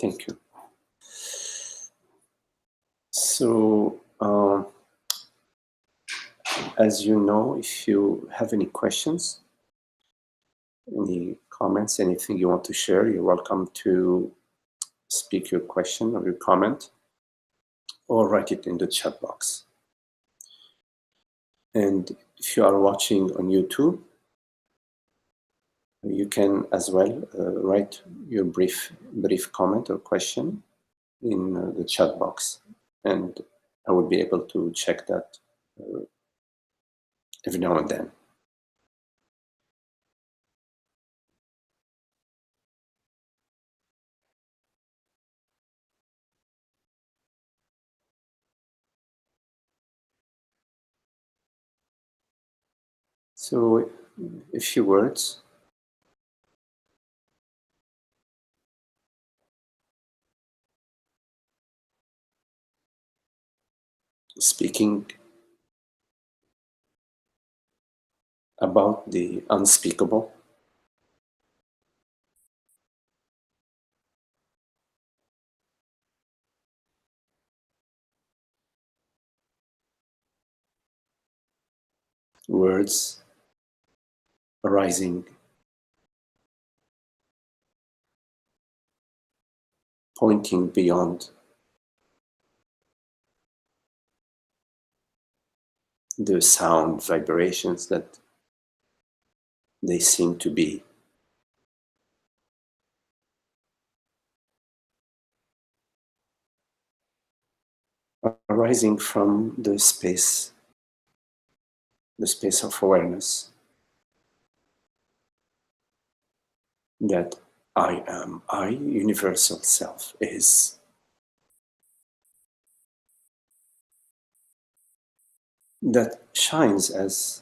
Thank you. So, as you know, if you have any questions, any comments, anything you want to share, you're welcome to speak your question or your comment or write it in the chat box. And if you are watching on YouTube, you can as well write your brief comment or question in the chat box, and I will be able to check that every now and then. So, a few words. Speaking about the unspeakable, words arising, pointing beyond the sound vibrations that they seem to be. Arising from the space of awareness that I am, universal self, is. That shines as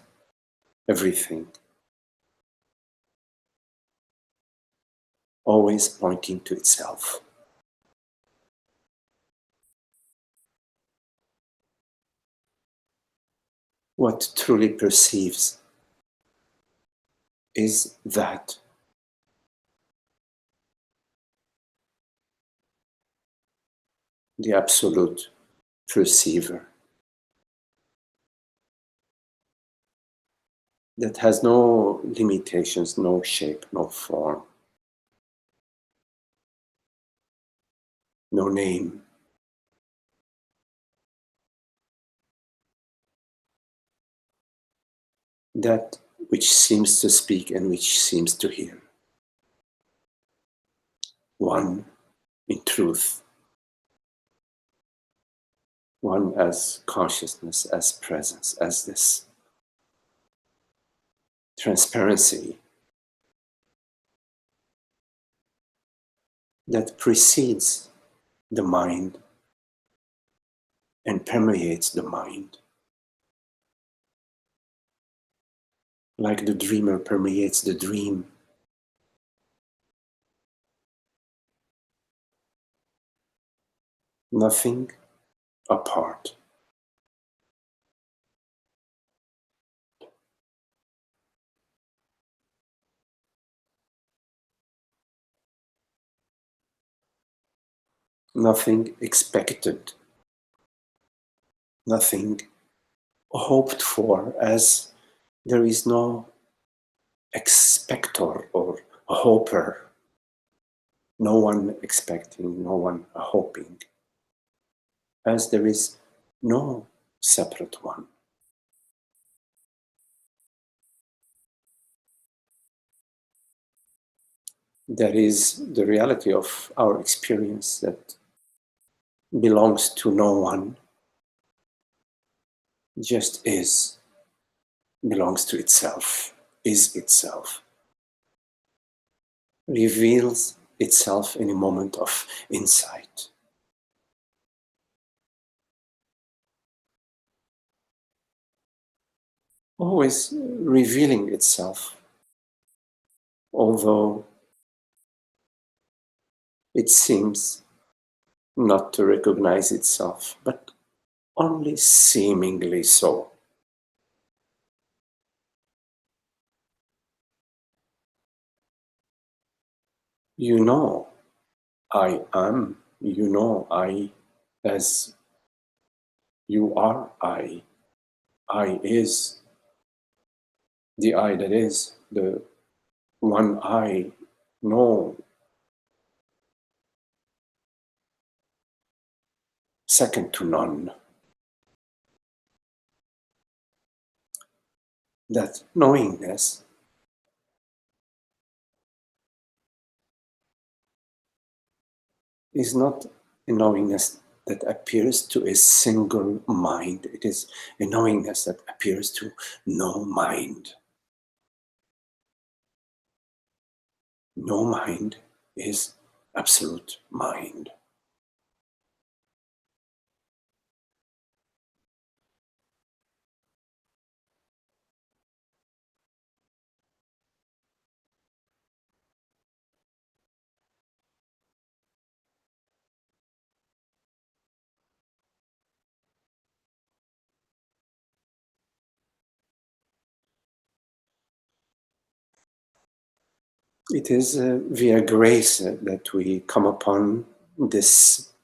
everything, always pointing to itself. What truly perceives is that the absolute perceiver that has no limitations, no shape, no form, no name. That which seems to speak and which seems to hear. One in truth. One as consciousness, as presence, as this transparency that precedes the mind and permeates the mind. Like the dreamer permeates the dream. Nothing apart. Nothing expected. Nothing hoped for, as there is no expector or hoper. No one expecting, no one hoping, as there is no separate one. That is the reality of our experience that belongs to no one, just is, belongs to itself, is itself, reveals itself in a moment of insight. Always revealing itself, although it seems not to recognize itself, but only seemingly so. You know I am, I as you are I. I is the I that is, the one I know, second to none. That knowingness is not a knowingness that appears to a single mind. It is a knowingness that appears to no mind. No mind is absolute mind. It is via grace that we come upon this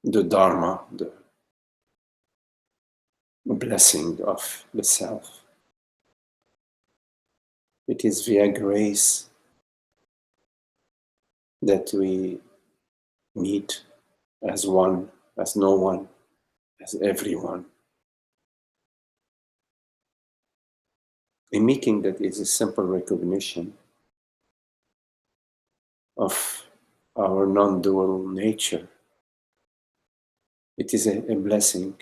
the Dharma, the blessing of the self. It is via grace that we meet as one, as no one, as everyone. A meeting that is a simple recognition of our non-dual nature. It is a blessing.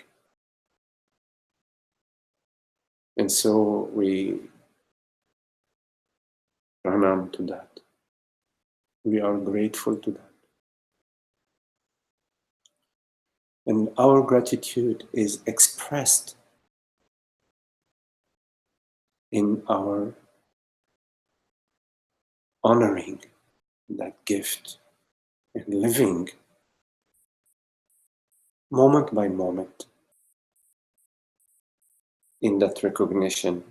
And so we pranam to that. We are grateful to that. And our gratitude is expressed in our honoring that gift and living moment by moment in that recognition,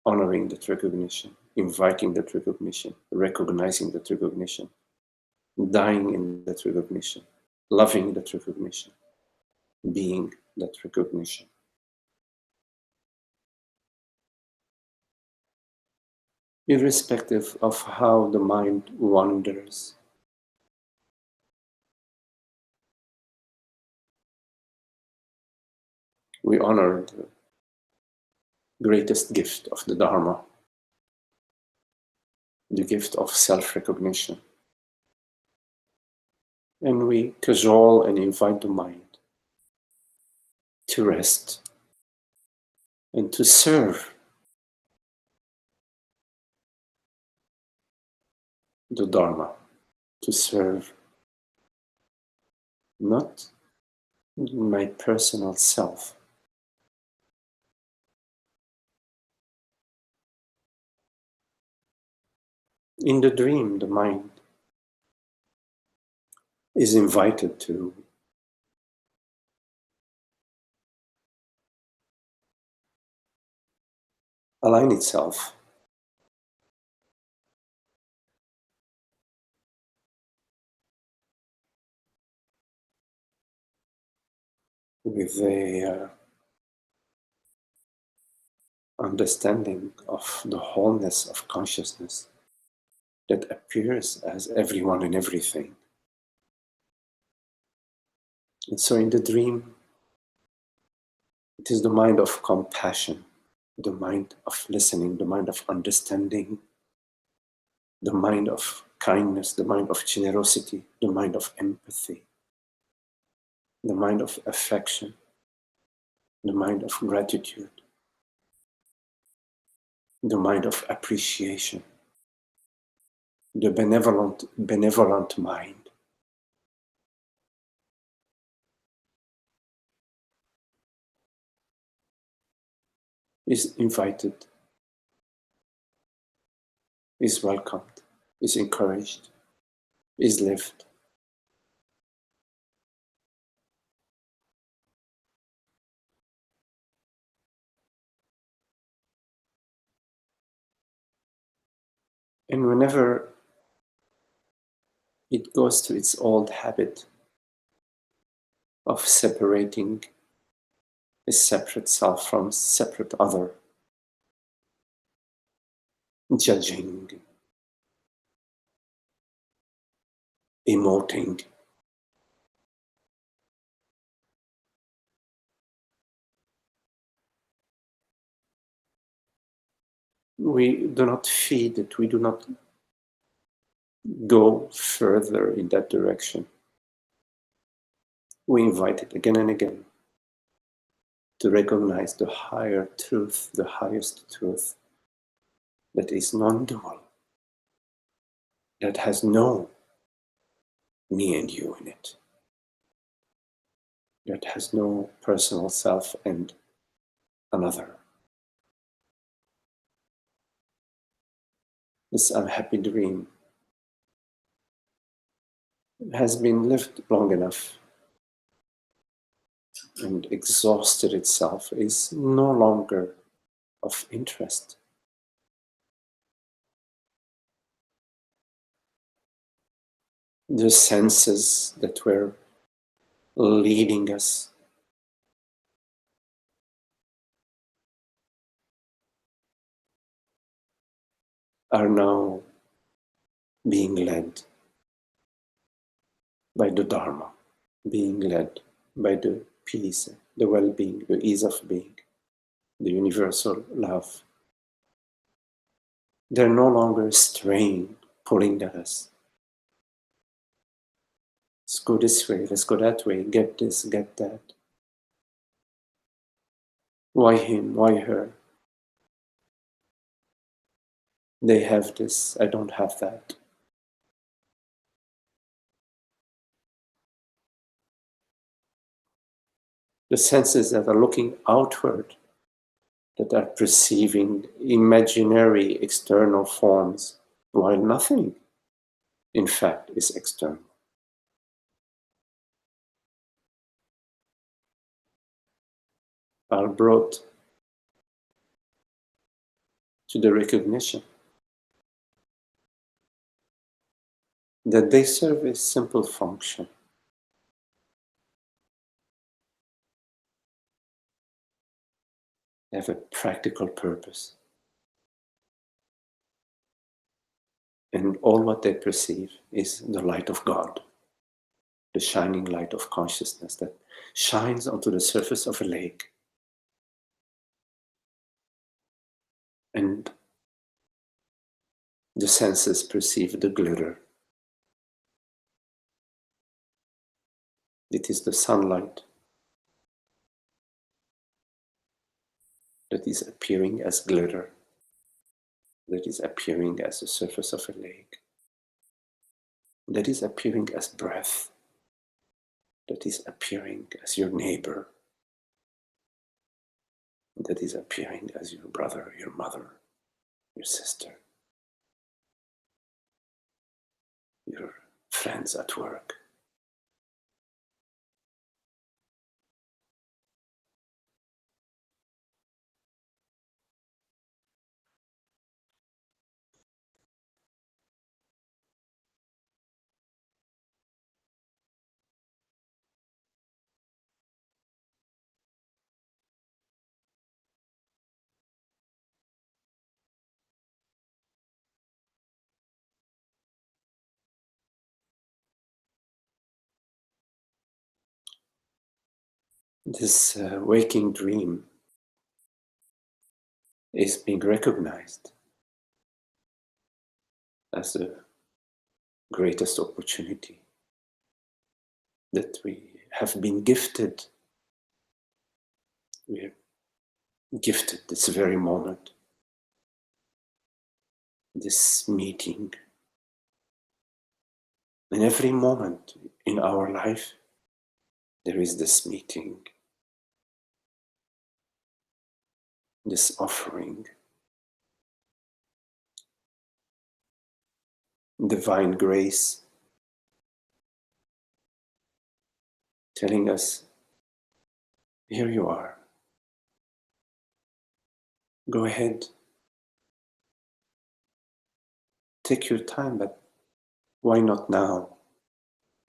honoring that recognition, inviting that recognition, recognizing that recognition, dying in that recognition, loving that recognition, being that recognition. Irrespective of how the mind wanders, we honor the greatest gift of the Dharma, the gift of self-recognition. And we cajole and invite the mind to rest and to serve the Dharma, to serve not my personal self. In the dream, the mind is invited to align itself with a understanding of the wholeness of consciousness that appears as everyone and everything. And so in the dream, it is the mind of compassion, the mind of listening, the mind of understanding, the mind of kindness, the mind of generosity, the mind of empathy, the mind of affection, the mind of gratitude, the mind of appreciation, the benevolent mind. Is invited, is welcomed, is encouraged, is lived. And whenever it goes to its old habit of separating a separate self from separate other, judging, emoting, we do not feed it, we do not go further in that direction. We invite it again and again to recognize the higher truth, the highest truth that is non-dual, that has no me and you in it, that has no personal self and another. This unhappy dream has been lived long enough and exhausted itself, is no longer of interest. The senses that were leading us are now being led by the Dharma, being led by the peace, the well-being, the ease of being, the universal love. They're no longer straying, pulling at us. Let's go this way, let's go that way, get this, get that. Why him, why her? They have this, I don't have that. The senses that are looking outward, that are perceiving imaginary external forms, while nothing, in fact, is external. Are brought to the recognition that they serve a simple function. They have a practical purpose. And all what they perceive is the light of God, the shining light of consciousness that shines onto the surface of a lake. And the senses perceive the glitter. It is the sunlight that is appearing as glitter, that is appearing as the surface of a lake, that is appearing as breath, that is appearing as your neighbor, that is appearing as your brother, your mother, your sister, your friends at work. This waking dream is being recognized as the greatest opportunity that we have been gifted. We are gifted this very moment, this meeting. In every moment in our life, there is this meeting, this offering, divine grace, telling us, here you are. Go ahead. take your time, but why not now?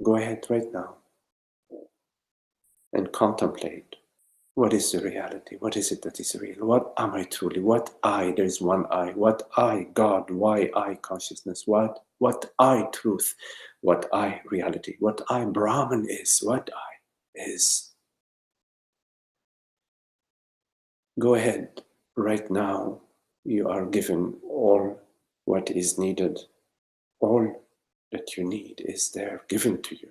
Go ahead right now and contemplate. What is the reality? What is it that is real? What am I truly? What I? There is one I. What I? God. Why I? Consciousness. What I? Truth. What I? Reality. What I? Brahman is. What I is. Go ahead. Right now, you are given all what is needed. All that you need is there, given to you,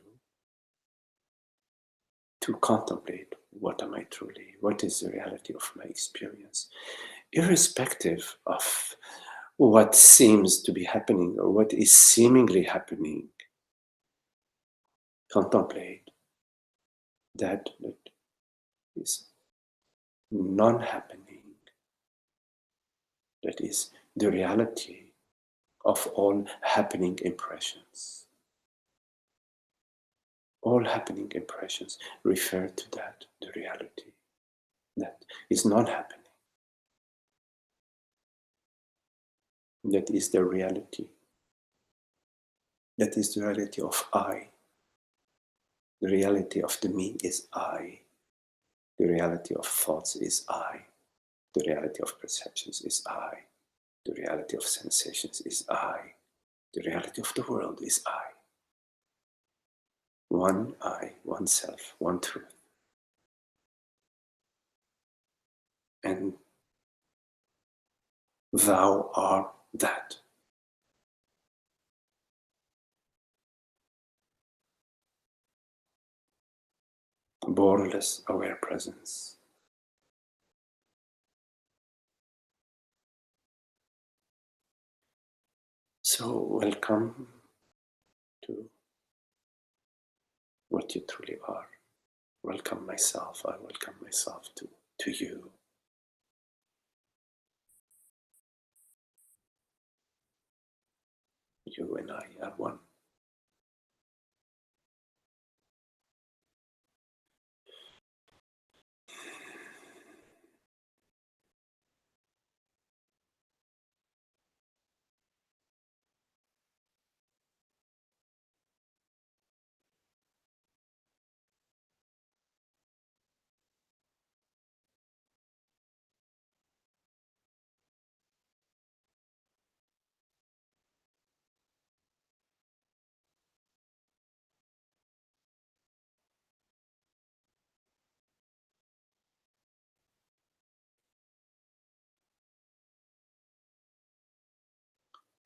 to contemplate what am I truly? What is the reality of my experience? Irrespective of what seems to be happening or what is seemingly happening, contemplate that is non-happening, that is the reality of all happening impressions. All happening impressions refer to that, the reality that is not happening. That is the reality. That is the reality of I. The reality of the me is I. The reality of thoughts is I. The reality of perceptions is I. The reality of sensations is I. The reality of the world is I. One I, one self, one truth. And thou art that. Borderless aware presence. So welcome to what you truly are. Welcome myself. I welcome myself to you. You and I are one.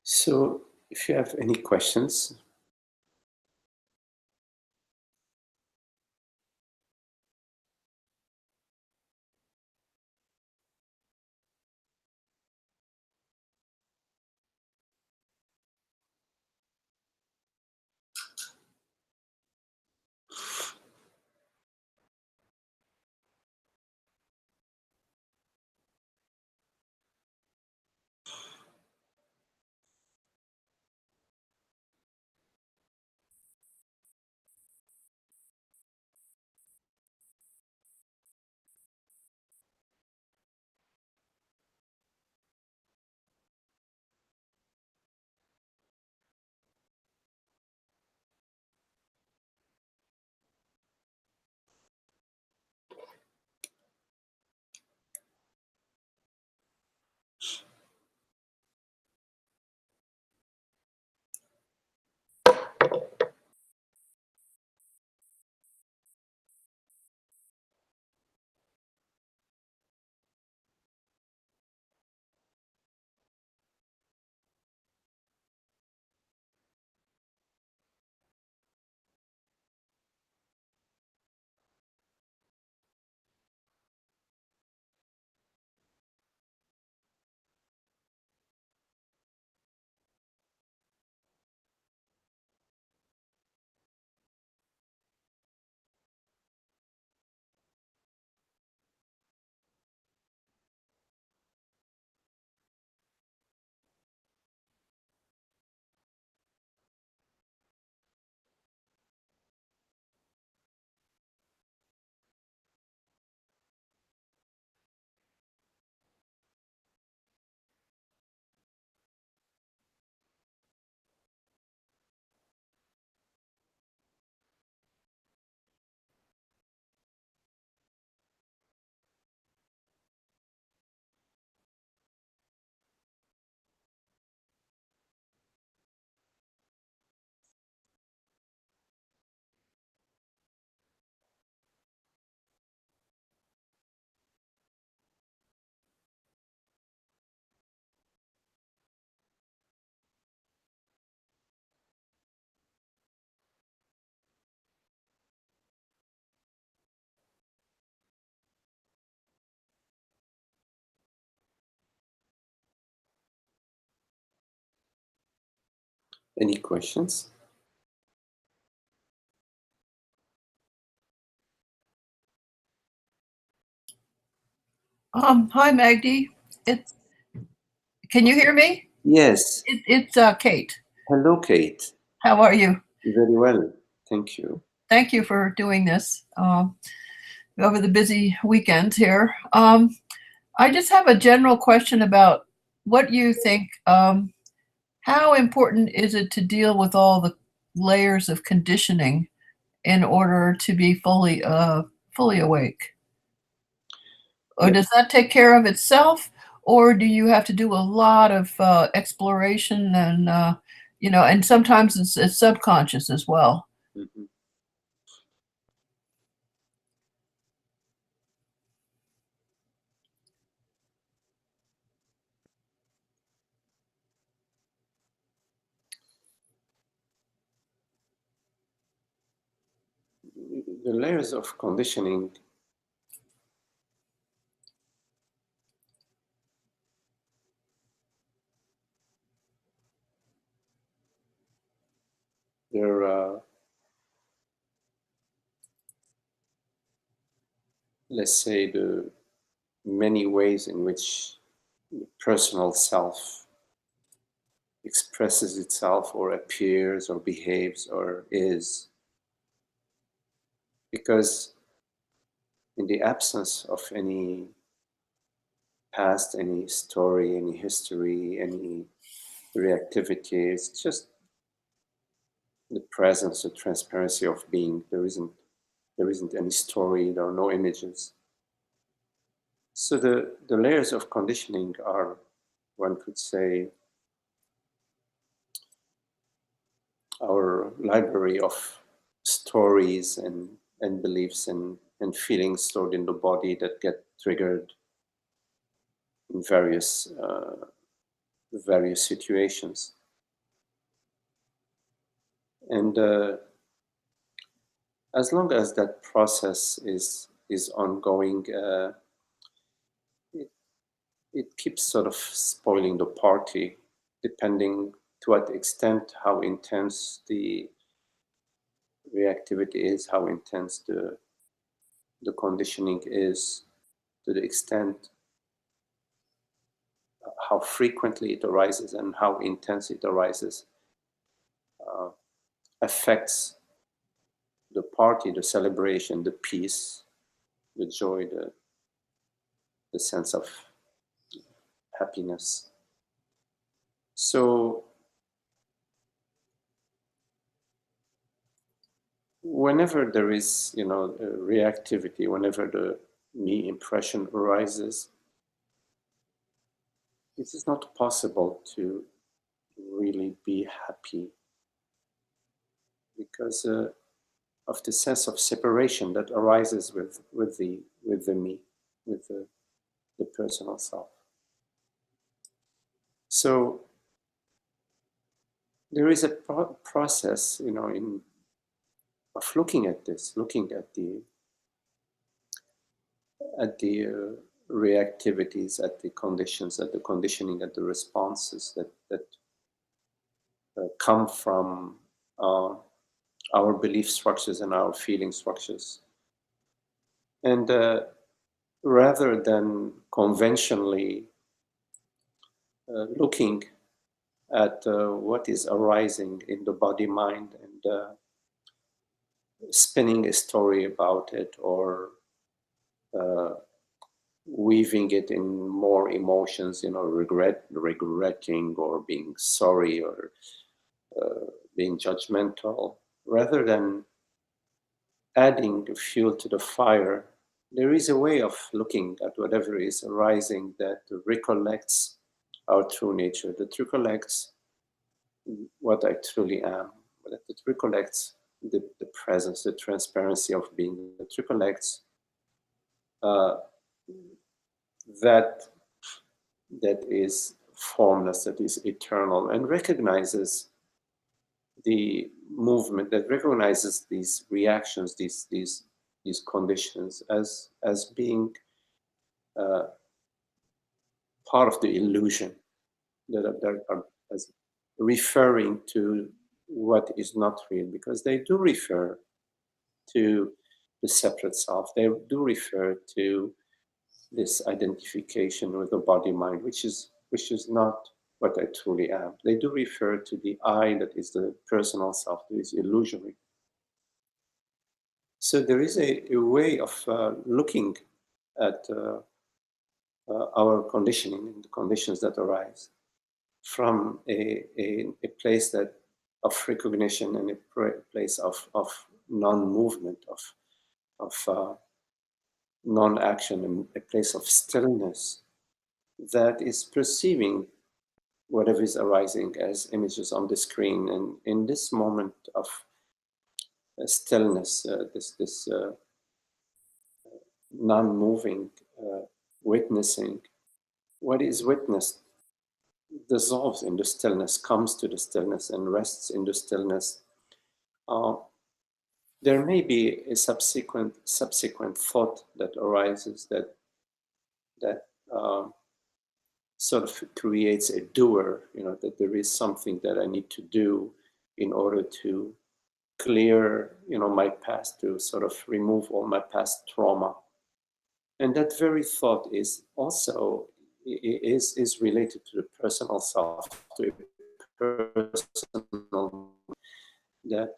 So if you have any questions, Any questions? Hi, Magdi. Can you hear me? Yes. It's Kate. Hello, Kate. How are you? Very well. Thank you. Thank you for doing this over the busy weekend here. I just have a general question about what you think. How important is it to deal with all the layers of conditioning in order to be fully awake? Or Yeah, does that take care of itself, or do you have to do a lot of exploration and and sometimes it's subconscious as well? mhm. The layers of conditioning, they're, let's say, the many ways in which the personal self expresses itself or appears or behaves or is. Because in the absence of any past, any story, any history, any reactivity, it's just the presence, the transparency of being. There isn't any story, there are no images. So the layers of conditioning are, one could say, our library of stories and beliefs and feelings stored in the body that get triggered in various situations. And as long as that process is ongoing, it, it keeps sort of spoiling the party, depending to what extent, how intense the reactivity is, how intense the conditioning is, to the extent how frequently it arises and how intense it arises, uh, affects the party, the celebration, the peace, the joy, the sense of happiness. So whenever there is, reactivity, whenever the me impression arises, it is not possible to really be happy because of the sense of separation that arises with the me, with the personal self. So there is a process, in of looking at this, looking at the reactivities, at the conditions, at the conditioning, at the responses that come from our belief structures and our feeling structures. And rather than conventionally looking at what is arising in the body mind and spinning a story about it or uh, weaving it in more emotions, regretting or being sorry or being judgmental, rather than adding fuel to the fire. There is a way of looking at whatever is arising that recollects our true nature, that recollects what I truly am, that it recollects the presence, the transparency of being, that recollects uh, that that is formless, that is eternal, and recognizes the movement, that recognizes these reactions, these conditions as being uh, part of the illusion that are as referring to what is not real, because they do refer to the separate self. They do refer to this identification with the body mind, which is not what I truly am. They do refer to the I that is the personal self, that is illusory. So there is a way of looking at our conditioning and the conditions that arise from a place that of recognition and a place of non-movement, of non-action, and a place of stillness that is perceiving whatever is arising as images on the screen. And in this moment of stillness, this non-moving witnessing, what is witnessed dissolves in the stillness, comes to the stillness, and rests in the stillness. There may be a subsequent thought that arises that sort of creates a doer, that there is something that I need to do in order to clear, my past, to sort of remove all my past trauma. And that very thought is also is related to the personal self, to a personal that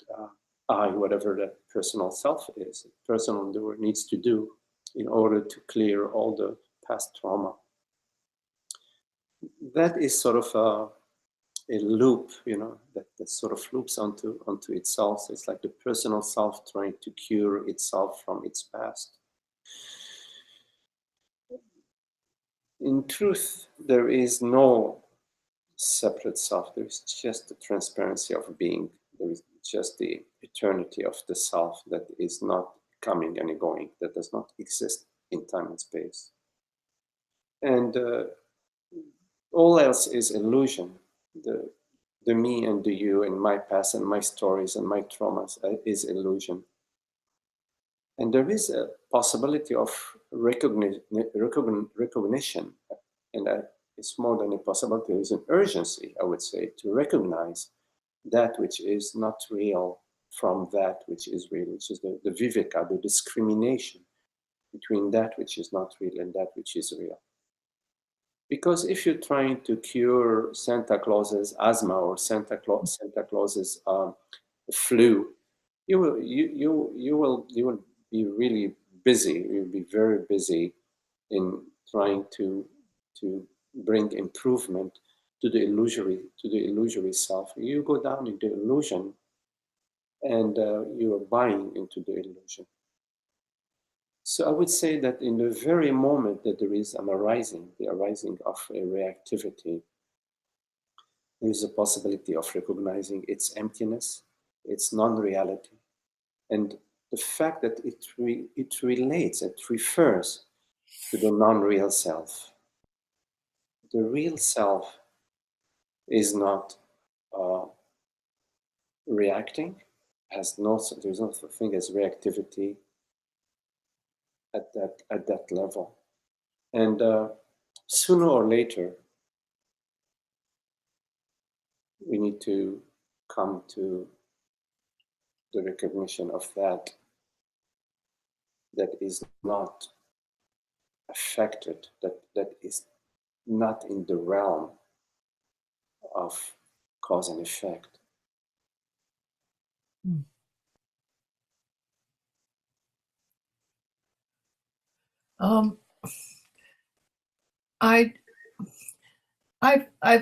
I, whatever that personal self is, personal doer needs to do in order to clear all the past trauma. That is sort of a loop, that sort of loops onto itself. So it's like the personal self trying to cure itself from its past. In truth, there is no separate self. There is just the transparency of being. There is just the eternity of the self that is not coming and going, that does not exist in time and space. And all else is illusion. The me and the you and my past and my stories and my traumas is illusion. And there is a possibility of recognition, and it's more than a possibility, there is an urgency, I would say, to recognize that which is not real from that which is real, which is the viveka, the discrimination between that which is not real and that which is real. Because if you're trying to cure Santa Claus's asthma or Santa Claus's flu, you will be really busy. You'll be very busy in trying to bring improvement to the illusory self. You go down into illusion, and you are buying into the illusion. So I would say that in the very moment that there is the arising of a reactivity, there is a possibility of recognizing its emptiness, its non-reality, and the fact that it relates, it refers to the non-real self. The real self is not reacting, there's no such thing as reactivity at that level. And sooner or later, we need to come to the recognition of that is not affected, that is not in the realm of cause and effect. I've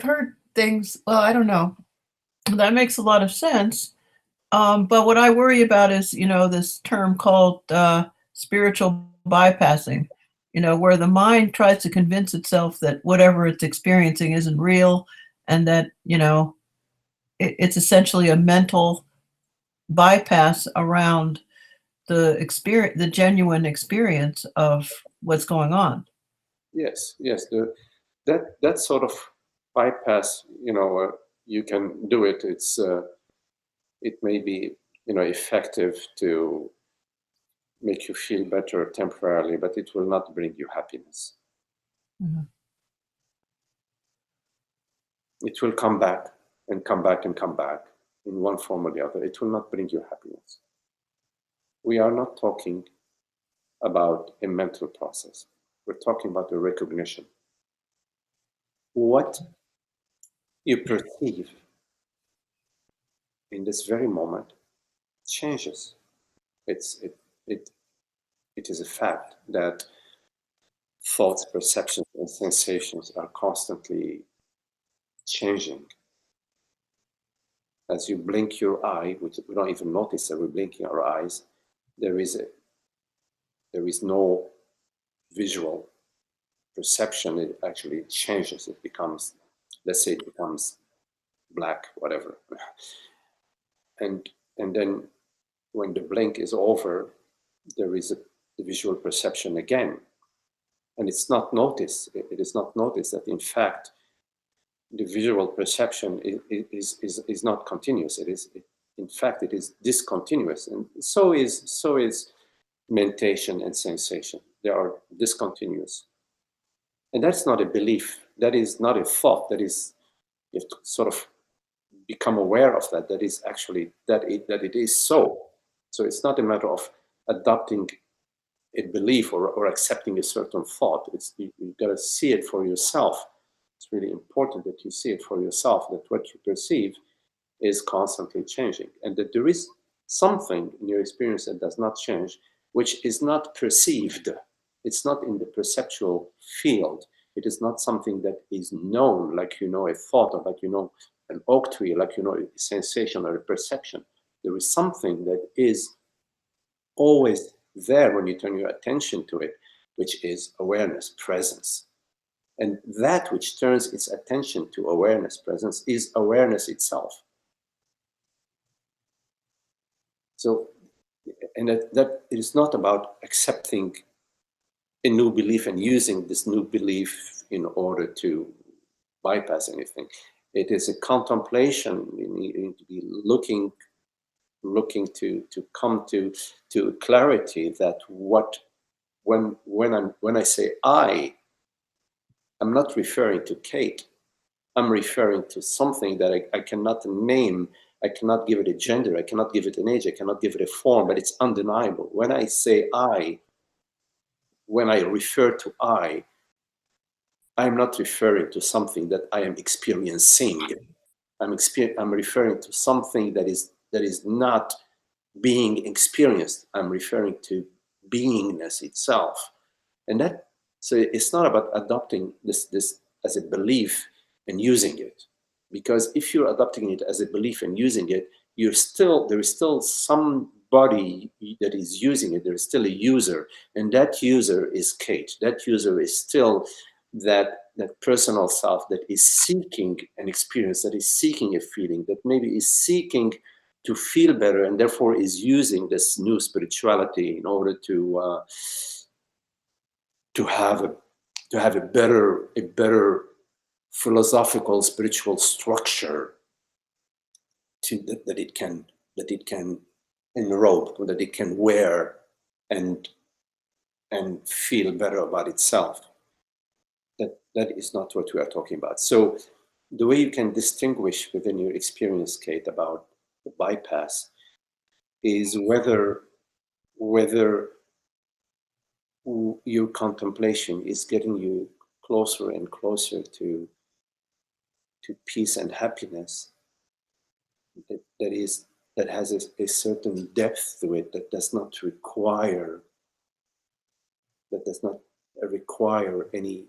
heard things. Well, I don't know. That makes a lot of sense. But what I worry about is, this term called spiritual bypassing. Where the mind tries to convince itself that whatever it's experiencing isn't real, and that it's essentially a mental bypass around the experience, the genuine experience of what's going on. Yes. That sort of bypass, you can do it. It may be, effective to make you feel better temporarily, but it will not bring you happiness. Mm-hmm. It will come back. and come back in one form or the other, it will not bring you happiness. We are not talking about a mental process. We're talking about a recognition. What you perceive in this very moment changes. It's it it it is a fact that thoughts, perceptions, and sensations are constantly changing. As you blink your eye, which we don't even notice that we're blinking our eyes, there is no visual perception. It actually changes. It becomes, let's say, it becomes black, whatever, and then when the blink is over, there is the visual perception again, and it's not noticed. It is not noticed that in fact the visual perception is not continuous. In fact, it is discontinuous, and so is mentation and sensation. They are discontinuous, and that's not a belief. That is not a thought. That is, you have to sort of become aware of that. That is actually that it is so. So it's not a matter of adopting a belief or accepting a certain thought. You've got to see it for yourself. It's really important that you see it for yourself, that what you perceive is constantly changing, and that there is something in your experience that does not change, which is not perceived. It's not in the perceptual field. It is not something that is known, like you know a thought, or like you know an oak tree, like you know a sensation or a perception. There is something that is always there when you turn your attention to it, which is awareness, presence. And that which turns its attention to awareness, presence, is awareness itself. So, and that it is not about accepting a new belief and using this new belief in order to bypass anything. It is a contemplation. You need to be looking to come to clarity that when I say I'm not referring to Kate. I'm referring to something that I cannot name. I cannot give it a gender. I cannot give it an age. I cannot give it a form, but it's undeniable. When I say when I refer to I'm not referring to something that I am experiencing. I'm referring to something that is not being experienced. I'm referring to beingness itself. And that, so it's not about adopting this as a belief and using it, because if you're adopting it as a belief and using it, there is still somebody that is using it. There is still a user, and that user is Kate. That user is still that personal self that is seeking an experience, that is seeking a feeling, that maybe is seeking to feel better, and therefore is using this new spirituality in order to have a better philosophical spiritual structure that it can enrobe, that it can wear and feel better about itself. That is not what we are talking about. So the way you can distinguish within your experience, Kate, about the bypass is whether your contemplation is getting you closer and closer to peace and happiness, that has a certain depth to it, that does not require any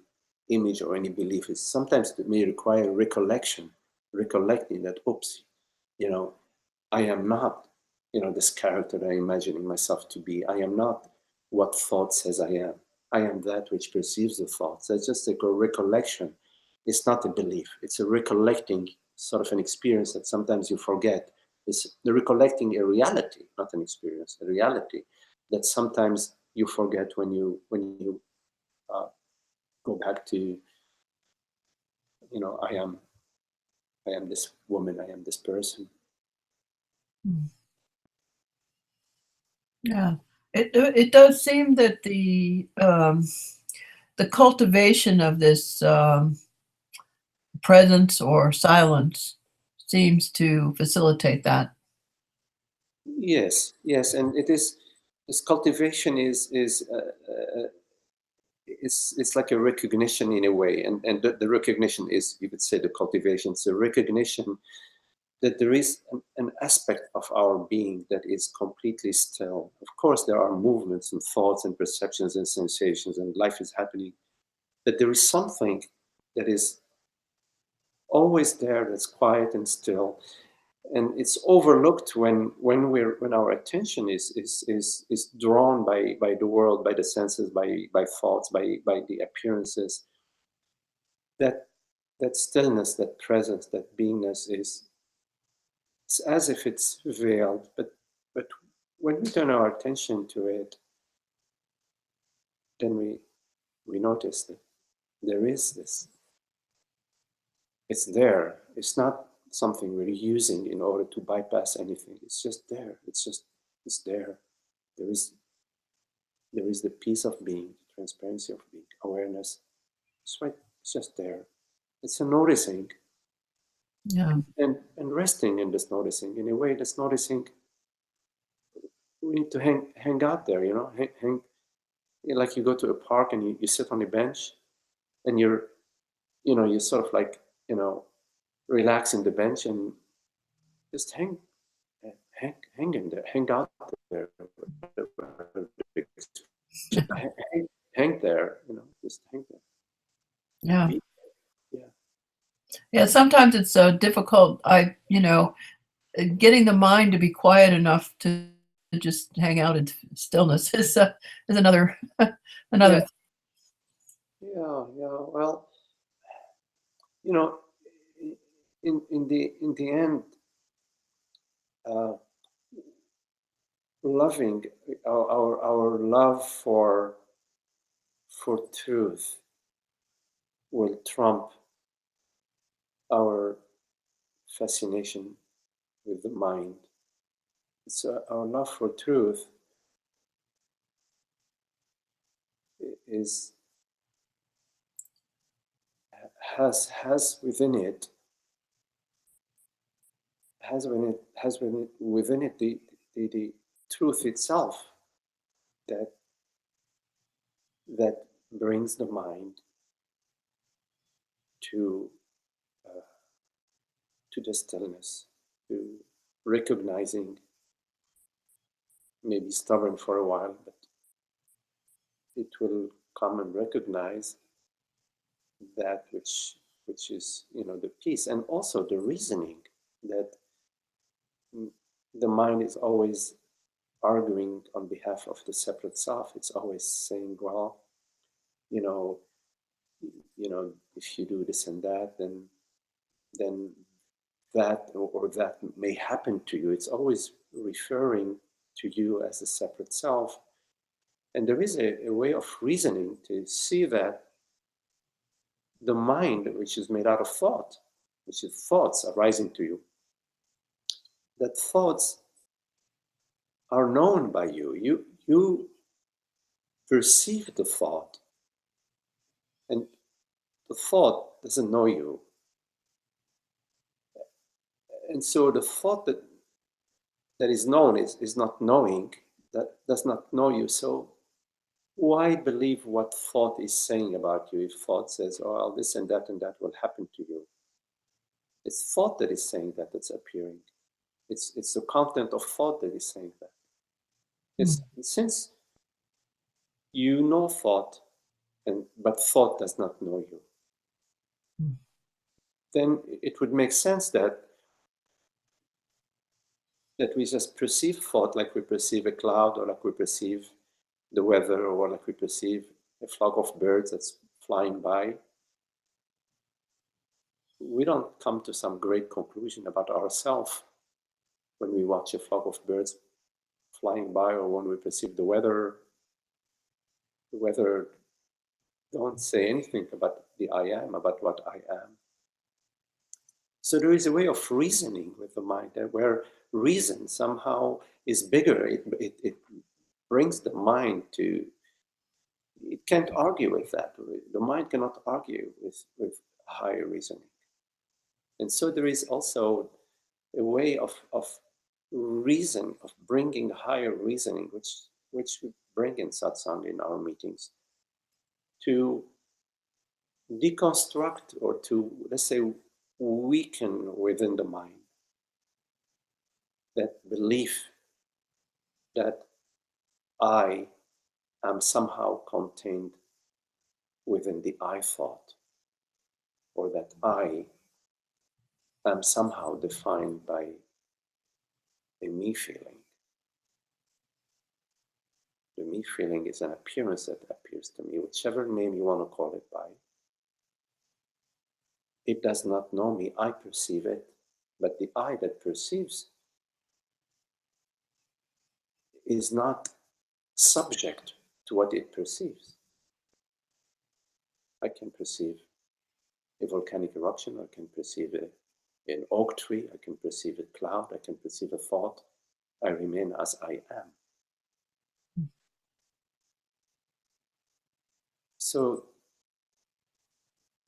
image or any belief. Sometimes it may require recollecting that, oops, I am not, this character that I'm imagining myself to be. I am not what thought says I am. I am that which perceives the thoughts. That's just a recollection. It's not a belief. It's a recollecting sort of an experience that sometimes you forget. It's the recollecting a reality, not an experience, a reality that sometimes you forget when you go back to, I am this woman, I am this person. Yeah, it does seem that the cultivation of this presence or silence seems to facilitate that. Yes, yes, and it is. This cultivation is it's like a recognition in a way, and the recognition is, you could say, the cultivation. It's a recognition that there is an aspect of our being that is completely still. Of course, there are movements and thoughts and perceptions and sensations, and life is happening. But there is something that is always there, that's quiet and still, and it's overlooked when our attention is drawn by the world, by the senses, by thoughts, by the appearances. That stillness, that presence, that beingness is, it's as if it's veiled, but when we turn our attention to it, then we notice that there is this. It's there. It's not something we're using in order to bypass anything. It's just there. It's there. There is the peace of being, the transparency of being, awareness. It's right. It's just there. It's a noticing, Yeah. and resting in this noticing. In a way, this noticing, we need to hang out there. Hang like you go to a park and you sit on a bench, and you're sort of like, relaxing the bench and just hang in there, hang out there, hang there, just hang there. Yeah. Yeah. Yeah. Sometimes it's difficult. Getting the mind to be quiet enough to just hang out in stillness is another Yeah. another. Yeah. Yeah. Well, you know, in the end, uh, loving our love for truth will trump our fascination with the mind. It's our love for truth is has within it within it the truth itself that that brings the mind to uh, to the stillness, to recognizing, maybe stubborn for a while, but it will come and recognize that which is, the peace, and also the reasoning that, mm, the mind is always arguing on behalf of the separate self. It's always saying, well, you know if you do this and that, then that or that may happen to you. It's always referring to you as a separate self. And there is a way of reasoning to see that the mind, which is made out of thought, which is thoughts arising to you, that thoughts are known by you. You perceive the thought, and the thought doesn't know you. And so the thought that is known is not knowing, that does not know you. So why believe what thought is saying about you? If thought says, oh, well, this and that will happen to you, it's thought that is saying that, that's appearing. It's the content of thought that is saying that. It's since you know thought, but thought does not know you, then it would make sense that we just perceive thought like we perceive a cloud, or like we perceive the weather, or like we perceive a flock of birds that's flying by. We don't come to some great conclusion about ourselves when we watch a flock of birds flying by, or when we perceive the weather. The weather don't say anything about the I am, about what I am. So there is a way of reasoning with the mind, where reason somehow is bigger. It brings the mind to, it can't argue with that. The mind cannot argue with higher reasoning. And so there is also a way of reason, of bringing higher reasoning, which we bring in satsang in our meetings, to deconstruct or to, let's say, weaken within the mind that belief that I am somehow contained within the I thought, or that I am somehow defined by a me feeling. The me feeling is an appearance that appears to me, whichever name you want to call it by. It does not know me, I perceive it, but the I that perceives is not subject to what it perceives. I can perceive a volcanic eruption, I can perceive an oak tree, I can perceive a cloud, I can perceive a thought. I remain as I am. So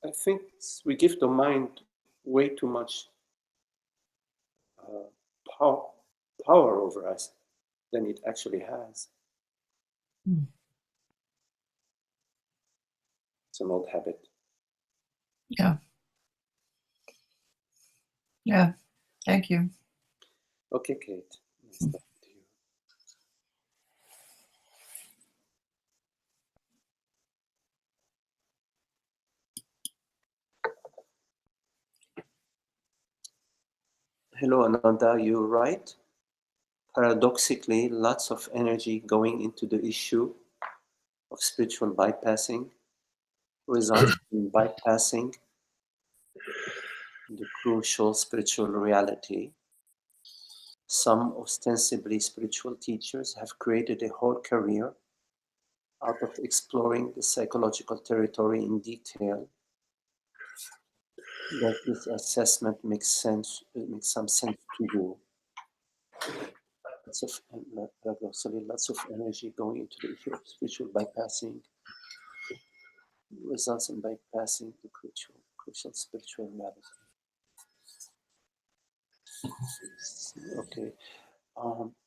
I think we give the mind way too much power over us than it actually has. It's an old habit. Yeah. Yeah. Thank you. Okay, Kate. Nice talking to you. Hello, Ananda. You're right. Paradoxically, lots of energy going into the issue of spiritual bypassing results in bypassing the crucial spiritual reality. Some ostensibly spiritual teachers have created a whole career out of exploring the psychological territory in detail. Does this assessment make sense? Make some sense to you? Lots of energy going into the issue of spiritual bypassing results in bypassing the crucial spiritual reality. Okay.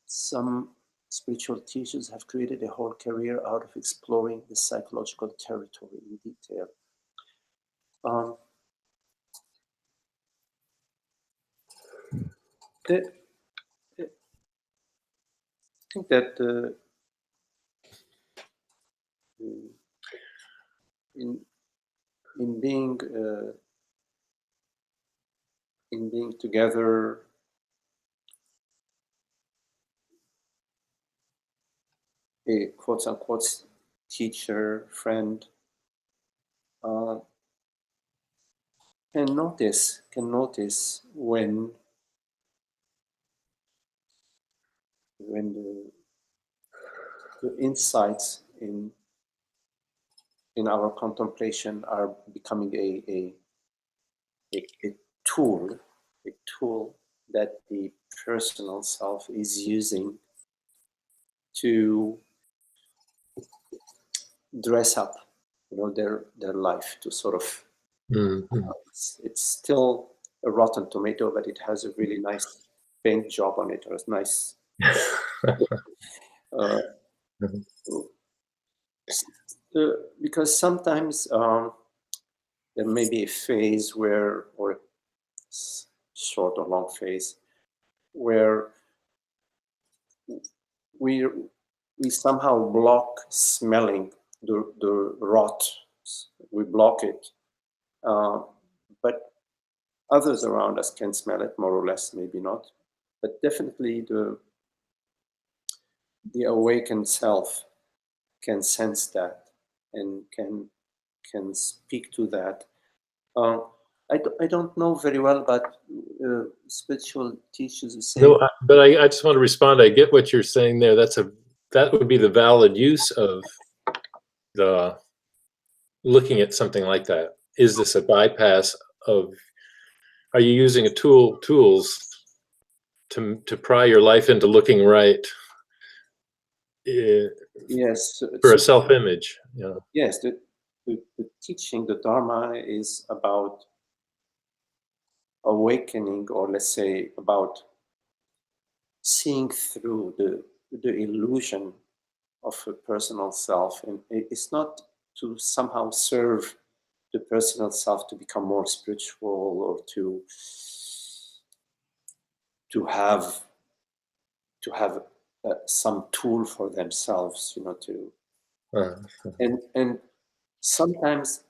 Some spiritual teachers have created a whole career out of exploring the psychological territory in detail. I think that in being together, a quote unquote teacher friend can notice when the insights in our contemplation are becoming a tool that the personal self is using to dress up, their life, to sort of it's still a rotten tomato, but it has a really nice paint job on it, or a nice because sometimes there may be a phase where, or a short or long phase, where we somehow block smelling the rot. We block it, but others around us can smell it, more or less, maybe not. But definitely the awakened self can sense that and can speak to that. I don't know very well about spiritual teachers who say. No, but I just want to respond. I get what you're saying there. That would be the valid use of the looking at something like that. Is this a bypass of? Are you using tools to pry your life into looking right? Yes, for a self-image. Yeah. Yes, the teaching, the Dharma, is about awakening, or let's say about seeing through the illusion of a personal self. And it's not to somehow serve the personal self to become more spiritual, or to have some tool for themselves, to and sometimes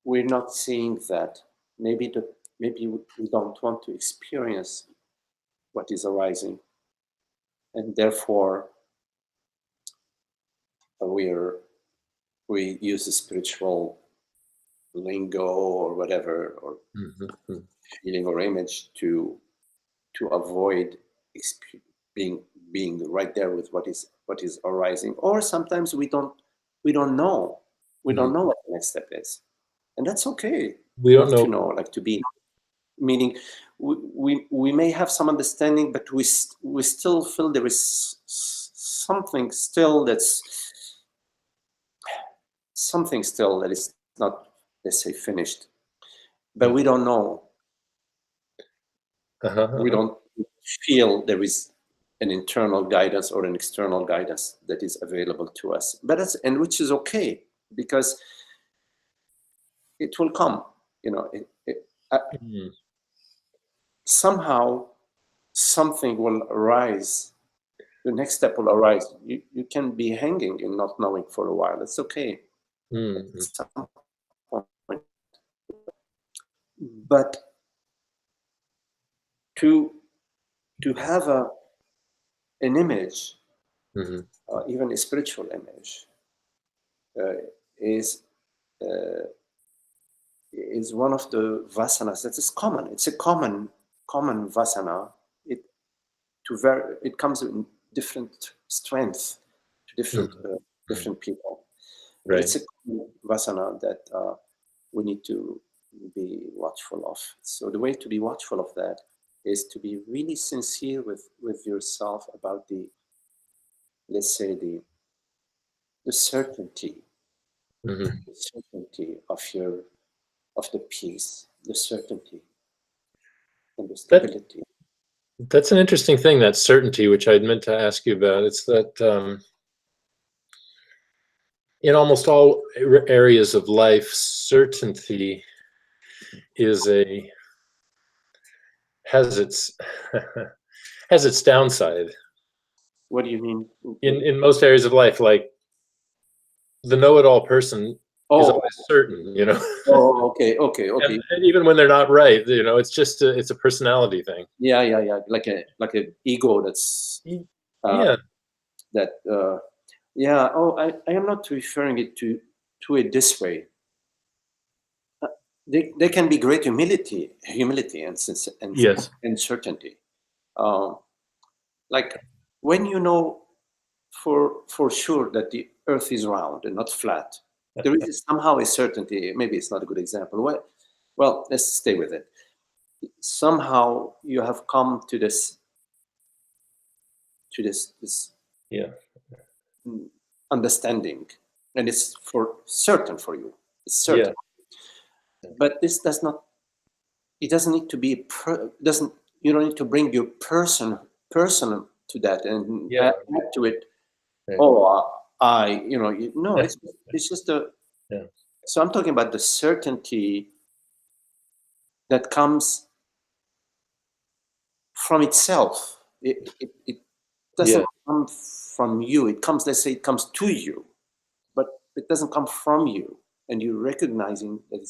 we're not seeing that. Maybe we don't want to experience what is arising, and therefore we use a spiritual lingo or whatever, or feeling or image to avoid being right there with what is arising. Or sometimes we don't know what the next step is, and that's okay. We don't Not know. to know, like to be, meaning we may have some understanding, but we still feel there is something still that is not, let's say, finished, but we don't know. We don't feel there is an internal guidance or an external guidance that is available to us, and which is okay, because it will come, somehow something will arise. The next step will arise. You can be hanging and not knowing for a while. It's okay. At some point. But to have an image, even a spiritual image, is one of the vasanas that is common. It's a common vasana. It comes in different strength to different people. Right. It's a common vasana that we need to be watchful of. So the way to be watchful of that is to be really sincere with yourself about let's say the certainty, the certainty of the peace, the certainty and the stability. That's an interesting thing, that certainty, which I'd meant to ask you about. It's that in almost all areas of life, certainty has its has its downside. What do you mean? In most areas of life, like the know-it-all person is always certain, Oh, okay. And even when they're not right, it's just it's a personality thing. Yeah. Like a ego that's Yeah. Yeah. Oh, I am not referring it to it this way. There can be great humility and Yes. and certainty. Like when you know for sure that the Earth is round and not flat, there is somehow a certainty. Maybe it's not a good example. Well, let's stay with it. Somehow you have come to this Yeah. understanding, and it's for certain for you. It's certain. Yeah. But this does not. It doesn't need to be. Doesn't. You don't need to bring your person to that and add to it. Yeah. Oh, no. It's just a. Yeah. So I'm talking about the certainty that comes from itself. It doesn't come from you. It comes. Let's say it comes to you, but it doesn't come from you. And you're recognizing that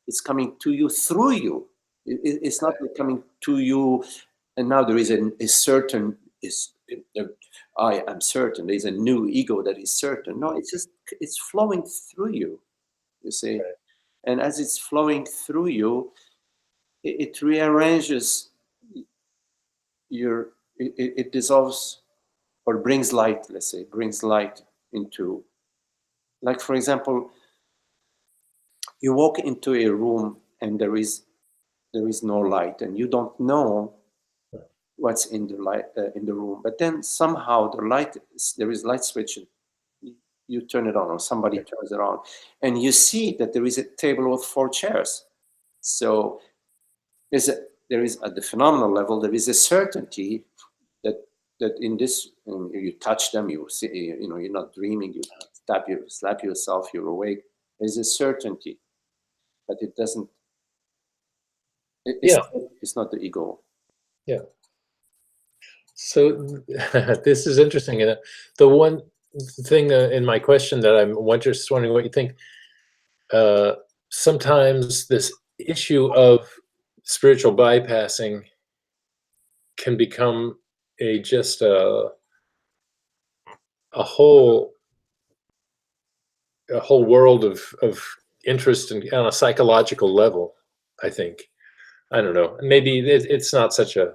it's coming to you through you. It's not like coming to you, and now there is a certain I am certain. There's a new ego that is certain. No, it's flowing through you. You see, Right. and as it's flowing through you, it rearranges it dissolves or brings light. Let's say brings light into, like for example, you walk into a room and there is no light, and you don't know what's in the light in the room. But then somehow there is light switch. You turn it on, or somebody turns it on, and you see that there is a table with 4 chairs. So there is at the phenomenal level, there is a certainty that in this, you touch them, you see, you're not dreaming, you slap yourself, you're awake. There's a certainty, but it doesn't. Yeah. It's not the ego. Yeah. So this is interesting. And the one thing in my question that I'm just wondering what you think. Sometimes this issue of spiritual bypassing can become just a whole world of interest on a psychological level. I think. I don't know. Maybe it's not such a.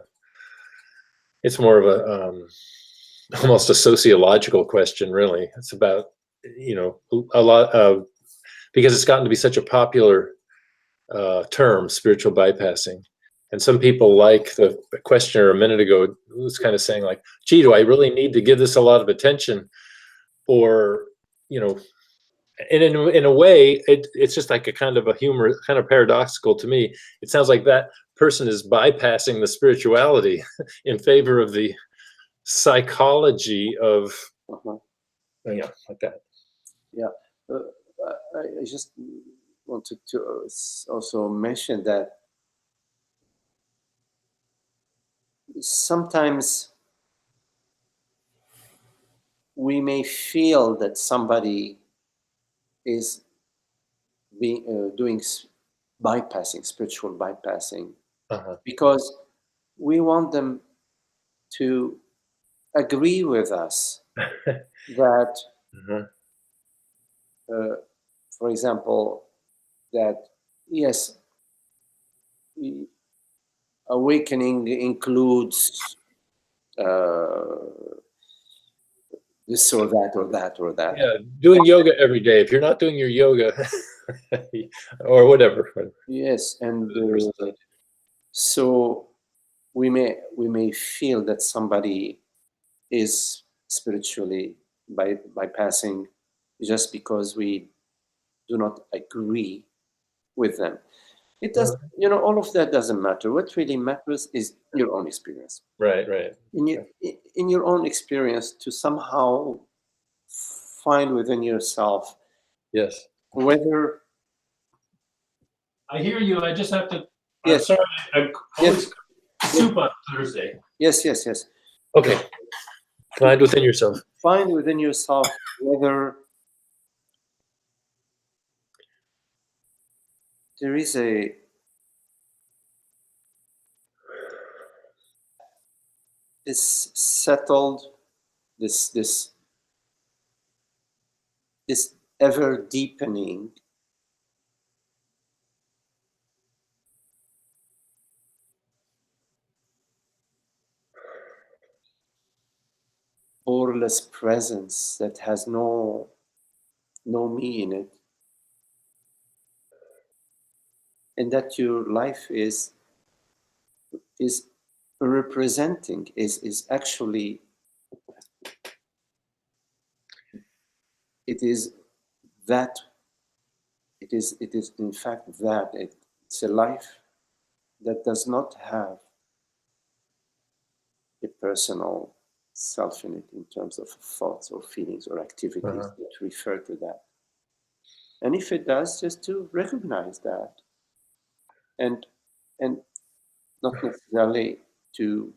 It's more of a almost a sociological question, really. It's about a lot of, because it's gotten to be such a popular term, spiritual bypassing. And some people, like the questioner a minute ago, was kind of saying like, gee, do I really need to give this a lot of attention? Or, and in a way, it's just like a kind of a humor, kind of paradoxical to me. It sounds like that person is bypassing the spirituality in favor of the psychology of, yeah, like that. Yeah. I just wanted to also mention that sometimes we may feel that somebody is doing bypassing, spiritual bypassing, because we want them to agree with us that, for example, that yes, awakening includes this or that or that or that. Yeah, doing yoga every day. If you're not doing your yoga, or whatever. Yes, and so we may feel that somebody is spiritually bypassing just because we do not agree with them. It does, all of that doesn't matter. What really matters is your own experience. Right. In your own experience, to somehow find within yourself, Yes. whether. I hear you. I just have to. Yes. I'm sorry. I'm always Yes. soup on Thursday. Yes. Okay. Find within yourself. Find within yourself whether there is this settled, this ever deepening borderless presence that has no me in it, and that your life is representing, is actually, it is that, it is in fact that it's a life that does not have a personal self in it in terms of thoughts or feelings or activities that refer to that. And if it does, just to recognize that, and not necessarily to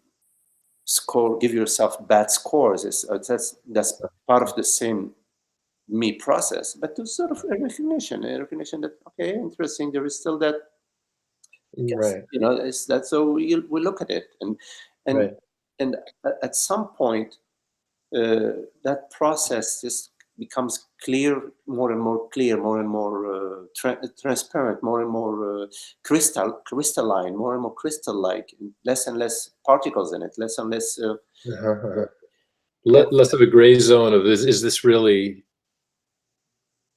give yourself bad scores. That's part of the same me process, but to sort of a recognition that, okay, interesting, there is still that. Right. It's that. So we look at it, and Right. and at some point, that process just becomes clear, more and more clear, more and more transparent, more and more crystalline, more and more crystal-like, less and less particles in it, less and less. Less of a gray zone of is this really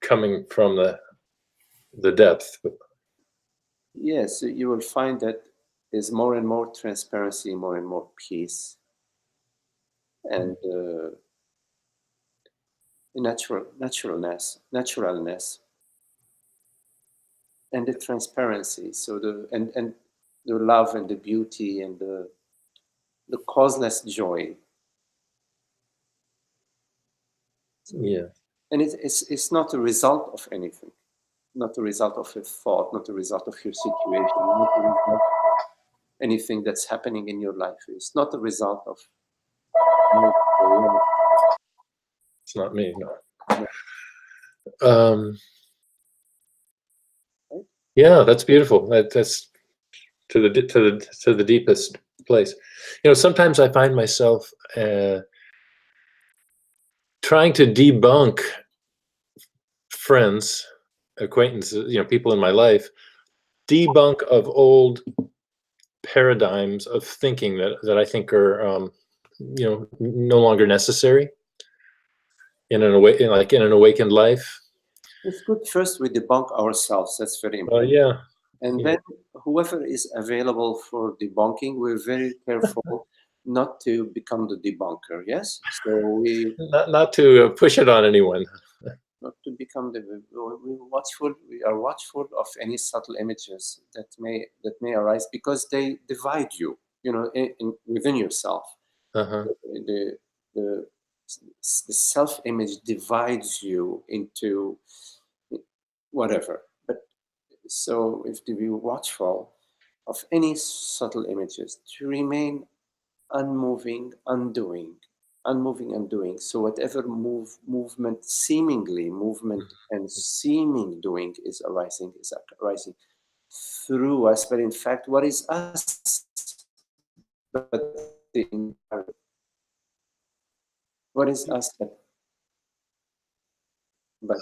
coming from the depth? Yes, you will find that there's more and more transparency, more and more peace, and naturalness. and the transparency. So and the love and the beauty and the causeless joy. Yeah. And it's not a result of anything, not a result of a thought, not a result of your situation, not a result of anything that's happening in your life. It's not a result of It's not me, no. no. Yeah, that's beautiful. That's to the deepest place. You know, sometimes I find myself trying to debunk friends, acquaintances, you know, people in my life, debunk of old paradigms of thinking that I think are, you know, no longer necessary in an awakened life. It's good first we debunk ourselves. That's very important. Yeah. And Yeah. then whoever is available for debunking, we're very careful not to become the debunker. Yes, so we Not to push it on anyone. not to become we are watchful of any subtle images that may arise, because they divide you, you know, within yourself. Uh-huh. The self-image divides you into whatever. But so if to be watchful of any subtle images, to remain unmoving, undoing, unmoving, undoing. So whatever movement, seemingly movement and seeming doing is arising through us, but in fact, what is us? But the environment. What is us? But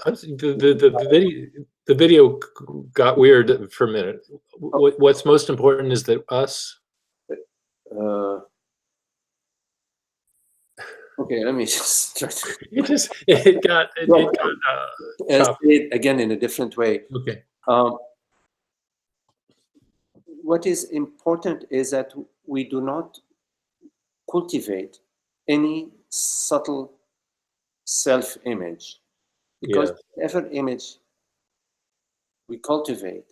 The video got weird for a minute. What's most important is that us. Okay, let me just try to. It got say it again in a different way. Okay. What is important is that we do not cultivate any subtle self-image, because whatever image we cultivate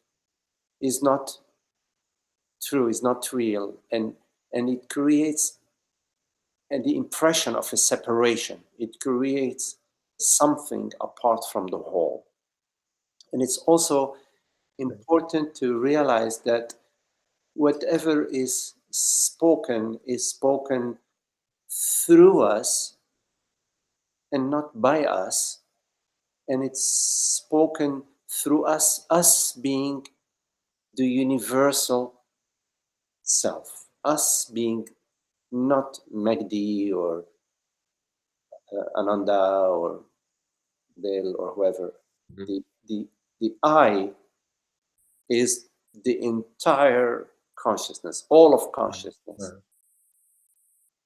is not true, is not real, and it creates the impression of a separation. It creates something apart from the whole. And it's also important to realize that whatever is spoken through us and not by us, and it's spoken through us being the universal self, us being not Magdi or Ananda or Dale or whoever. The I is the entire consciousness, all of consciousness,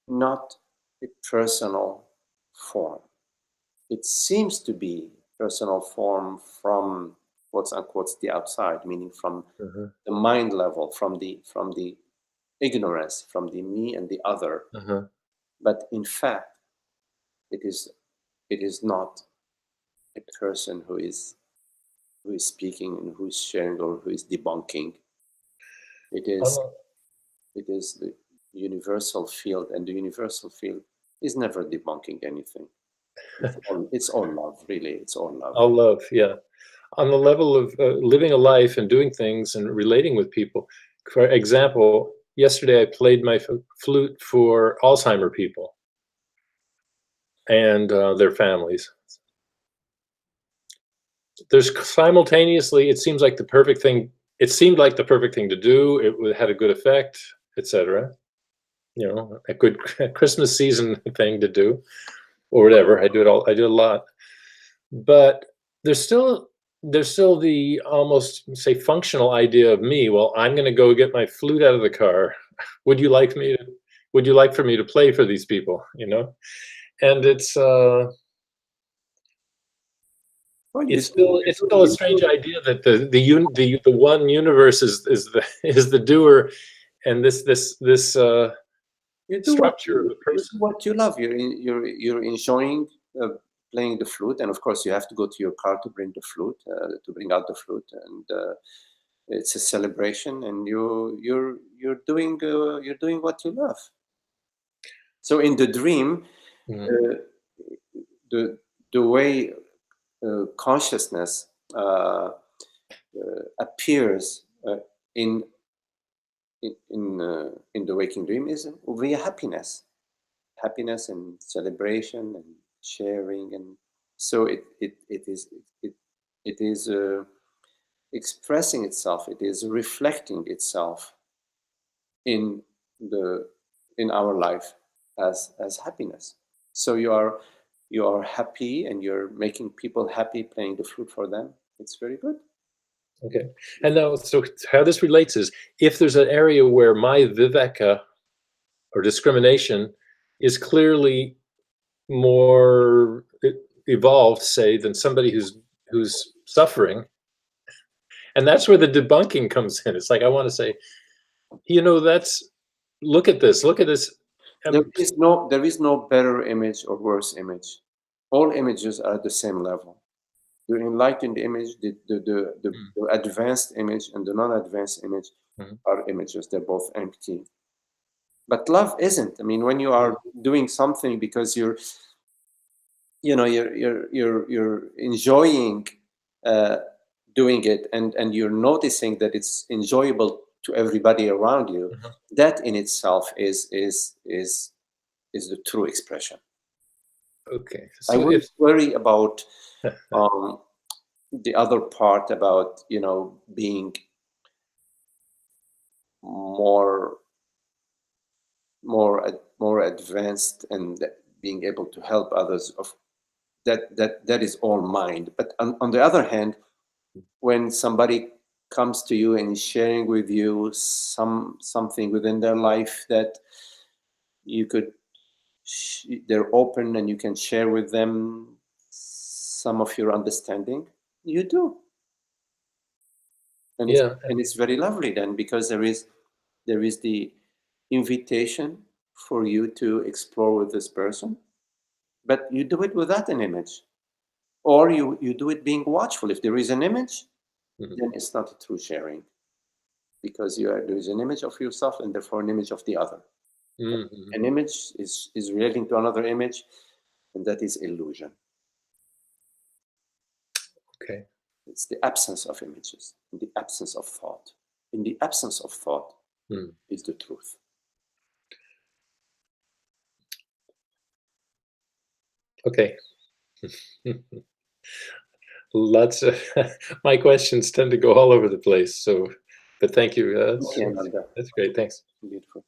not a personal form. It seems to be personal form from quotes unquote the outside, meaning from the mind level, from the ignorance, from the me and the other. But in fact, it is not a person who is speaking and who is sharing or who is debunking. It is the universal field, and the universal field is never debunking anything. It's all love, really. It's all love. All love, yeah. On the level of living a life and doing things and relating with people. For example, yesterday I played my flute for Alzheimer people and their families. There's simultaneously, it seemed like the perfect thing to do. It had a good effect, etc. You know, a good Christmas season thing to do, or whatever. I do a lot, but there's still the almost, say, functional idea of me. Well, I'm going to go get my flute out of the car. Would you like for me to play for these people? You know, and it's still a strange idea that the one universe is the doer, and this structure of a person. What you love, you're enjoying playing the flute, and of course you have to go to your car to bring the flute, to bring out the flute, and it's a celebration, and you're doing what you love. So in the dream, Mhm. the the way consciousness appears in in the waking dream is via happiness and celebration and sharing, and so it is expressing itself, it is reflecting itself in the in our life as happiness. So you are happy and you're making people happy playing the flute for them. It's very good. Okay. And now, so how this relates is, if there's an area where my viveka or discrimination is clearly more evolved, say, than somebody who's suffering, and that's where the debunking comes in. It's like, I want to say, that's, look at this, There is no better image or worse image. All images are at the same level. The enlightened image, the advanced image, and the non-advanced image Mhm. are images. They're both empty. But love isn't. I mean, when you are doing something because you're enjoying uh, doing it, and you're noticing that it's enjoyable to everybody around you, Mhm. that in itself is the true expression. Okay. I So wouldn't if worry about the other part about being more more advanced and being able to help others. Of that is all mind. But on the other hand, when somebody comes to you and is sharing with you something within their life that you could they're open and you can share with them some of your understanding, you do. And yeah, it's very lovely then, because there is the invitation for you to explore with this person, but you do it without an image, or you do it being watchful. If there is an image, mhm. then it's not a true sharing, because there is an image of yourself and therefore an image of the other. Mhm. An image is relating to another image, and that is illusion. Okay. It's the absence of images, in the absence of thought. In the absence of thought Mm. is the truth. Okay. Lots of my questions tend to go all over the place. So, but thank you. Okay, Ananda. That's great. Thanks. Beautiful.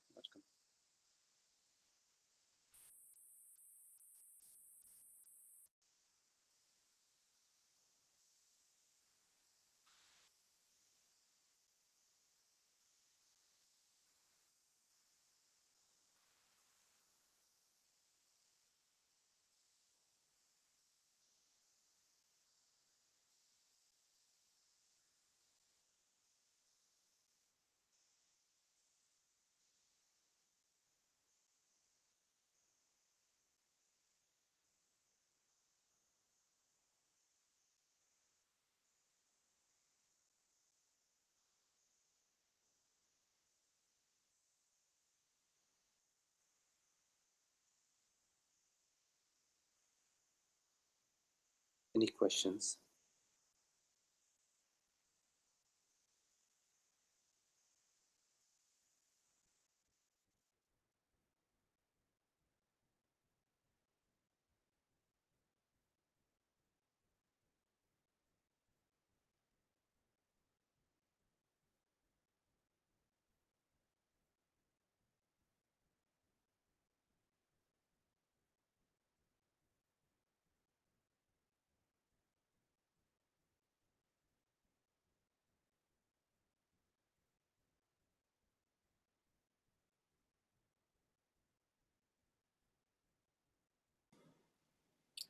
Any questions?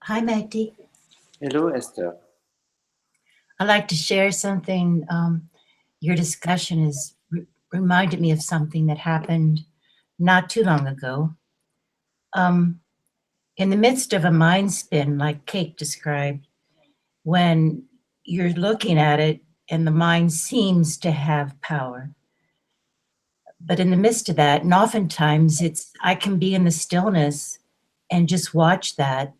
Hi, Magdi. Hello, Esther. I'd like to share something. Your discussion has reminded me of something that happened not too long ago. in the midst of a mind spin, like Kate described, when you're looking at it and the mind seems to have power. But in the midst of that, and oftentimes I can be in the stillness and just watch that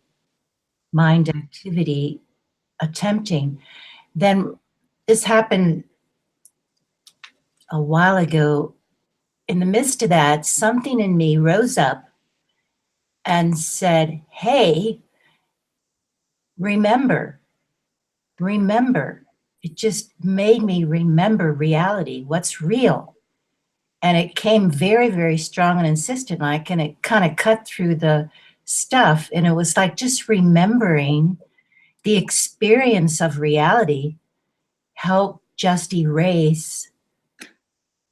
mind activity attempting. Then this happened a while ago. In the midst of that, something in me rose up and said, hey, remember. It just made me remember reality, what's real. And it came very, very strong and insistent like, and it kind of cut through the stuff. And it was like just remembering the experience of reality helped just erase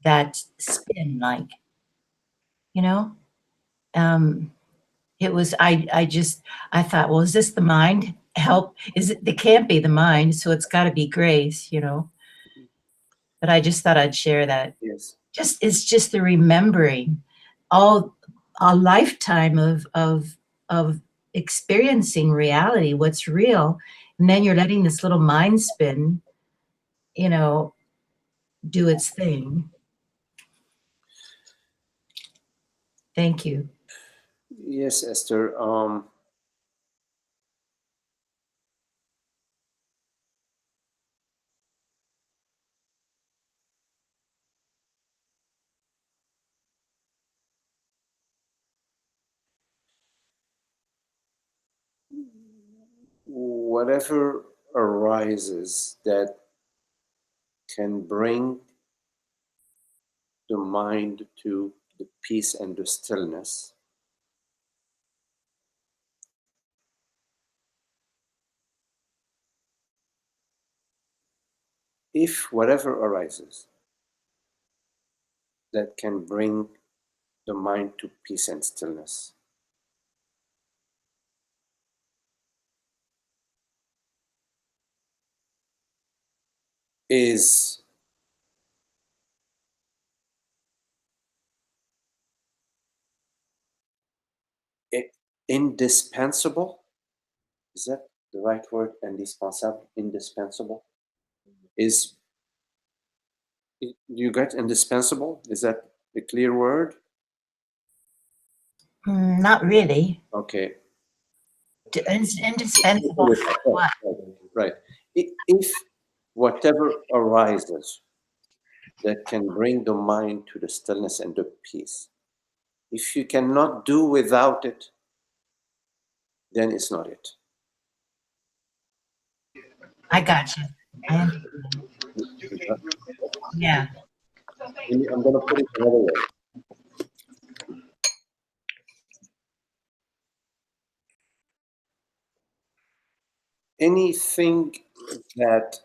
that spin, like, you know? It was, I thought, well, is this the mind? Help, it can't be the mind, so it's got to be grace, But I just thought I'd share that. Yes. It's just the remembering all a lifetime of experiencing reality, what's real, and then you're letting this little mind spin, do its thing. Thank you. Yes, Esther. Whatever arises that can bring the mind to the peace and the stillness if whatever arises that can bring the mind to peace and stillness is indispensable. Is that the right word? Indispensable? Indispensable? Is you got indispensable? Is that a clear word? Not really. Okay. It's indispensable for what? Right. If whatever arises that can bring the mind to the stillness and the peace, if you cannot do without it, then it's not it. I got you. I understand. Yeah. I'm going to put it another way. Anything that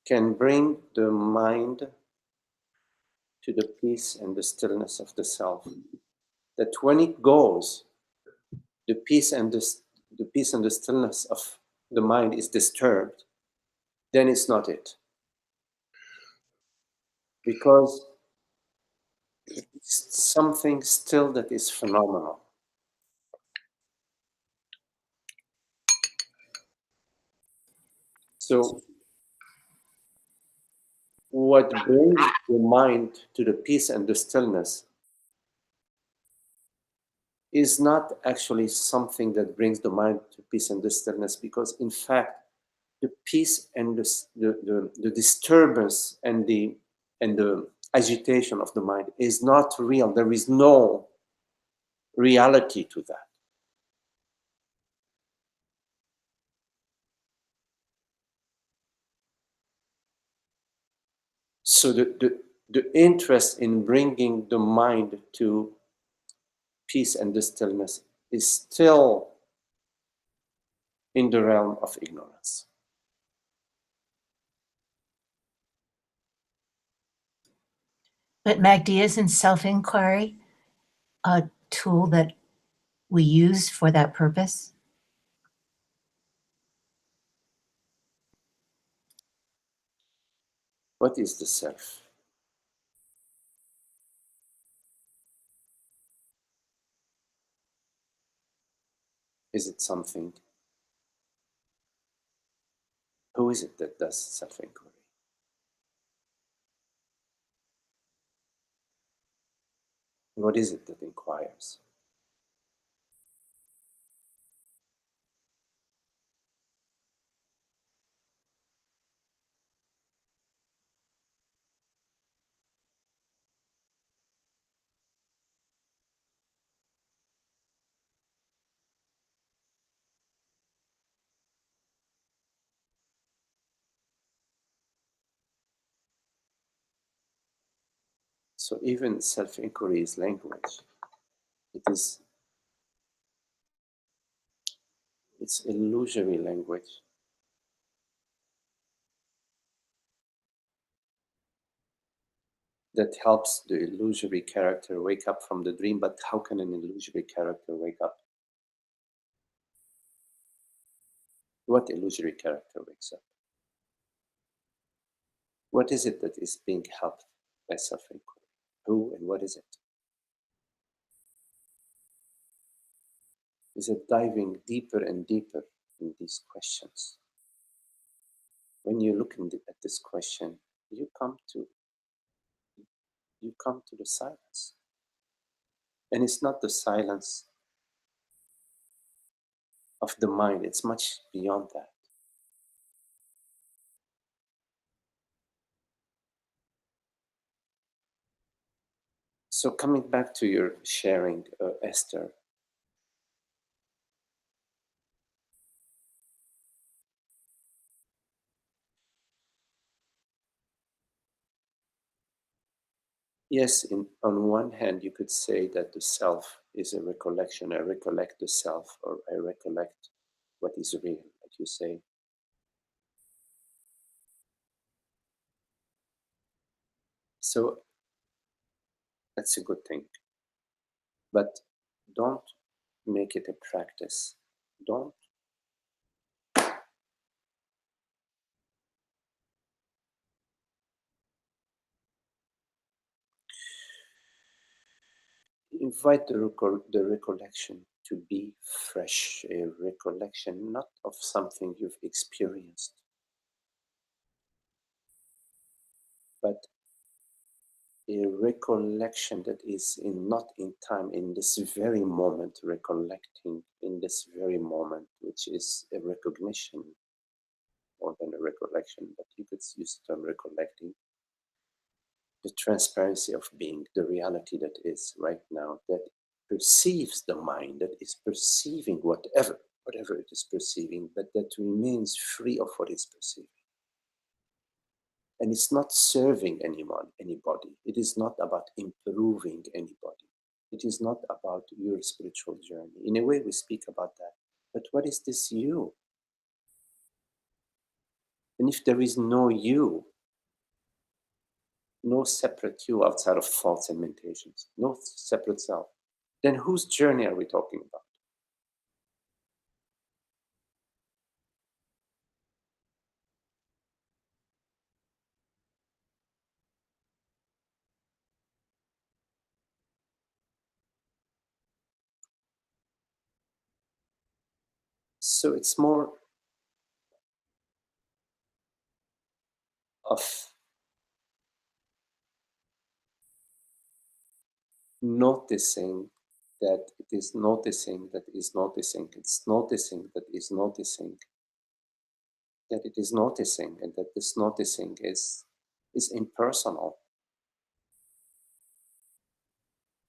can bring the mind to the peace and the stillness of the self, that when it goes, the peace and the stillness of the mind is disturbed, then it's not it. Because it's something still that is phenomenal. So what brings the mind to the peace and the stillness is not actually something that brings the mind to peace and the stillness, because in fact the peace and the disturbance and the agitation of the mind is not real. There is no reality to that. So the interest in bringing the mind to peace and the stillness is still in the realm of ignorance. But Magdi, isn't self-inquiry a tool that we use for that purpose? What is the self? Is it something? Who is it that does self-inquiry? What is it that inquires? So even self-inquiry is language. It's illusory language. That helps the illusory character wake up from the dream. But how can an illusory character wake up? What illusory character wakes up? What is it that is being helped by self-inquiry? Who and what is it? Is it diving deeper and deeper in these questions? When you look at this question, you come to the silence. And it's not the silence of the mind, it's much beyond that. So coming back to your sharing, Esther, yes, on one hand, you could say that the self is a recollection. I recollect the self, or I recollect what is real, like you say. So that's a good thing. But don't make it a practice. Don't invite the recollection to be fresh, a recollection not of something you've experienced, but a recollection that is not in time, in this very moment, recollecting in this very moment, which is a recognition more than a recollection, but you could use the term recollecting. The transparency of being, the reality that is right now, that perceives the mind, that is perceiving whatever it is perceiving, but that remains free of what it's perceiving. And it's not serving anybody. It is not about improving anybody. It is not about your spiritual journey. In a way, we speak about that. But what is this you? And if there is no you, no separate you outside of thoughts and meditations, no separate self, then whose journey are we talking about? So it's more of noticing that it is noticing that is noticing. It's noticing that is noticing that it is noticing, and that this noticing is impersonal.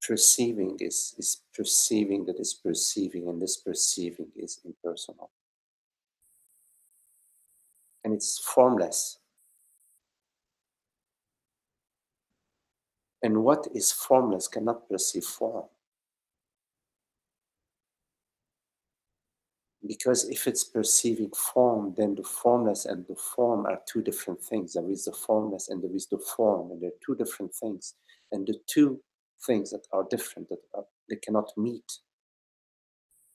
Perceiving is perceiving that is perceiving, and this perceiving is impersonal. And it's formless. And what is formless cannot perceive form. Because if it's perceiving form, then the formless and the form are two different things. There is the formless and there is the form, and they're two different things. And the two things that are different, they cannot meet.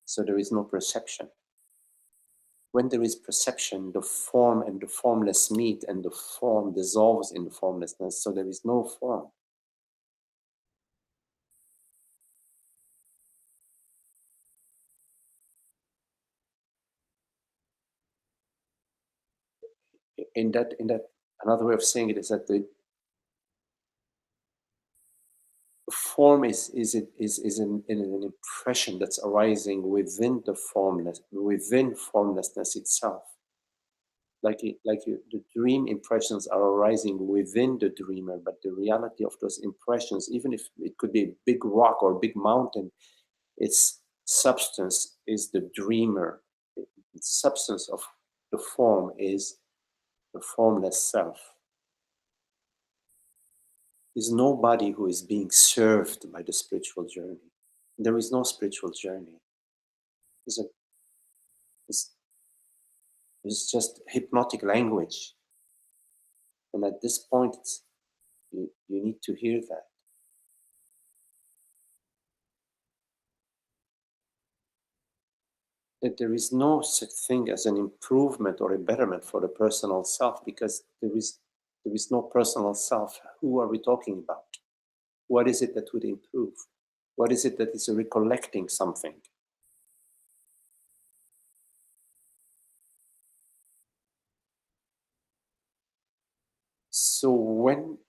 So there is no perception. When there is perception, the form and the formless meet, and the form dissolves in the formlessness, so there is no form. in that, another way of saying it is that the form is an impression that's arising within the formlessness itself. The dream impressions are arising within the dreamer, but the reality of those impressions, even if it could be a big rock or a big mountain, its substance is the dreamer. Its substance of the form is the formless self. There's nobody who is being served by the spiritual journey. There is no spiritual journey. It's, it's just hypnotic language. And at this point, you need to hear that. That there is no such thing as an improvement or a betterment for the personal self, because there is no personal self. Who are we talking about? What is it that would improve? What is it that is recollecting something? So when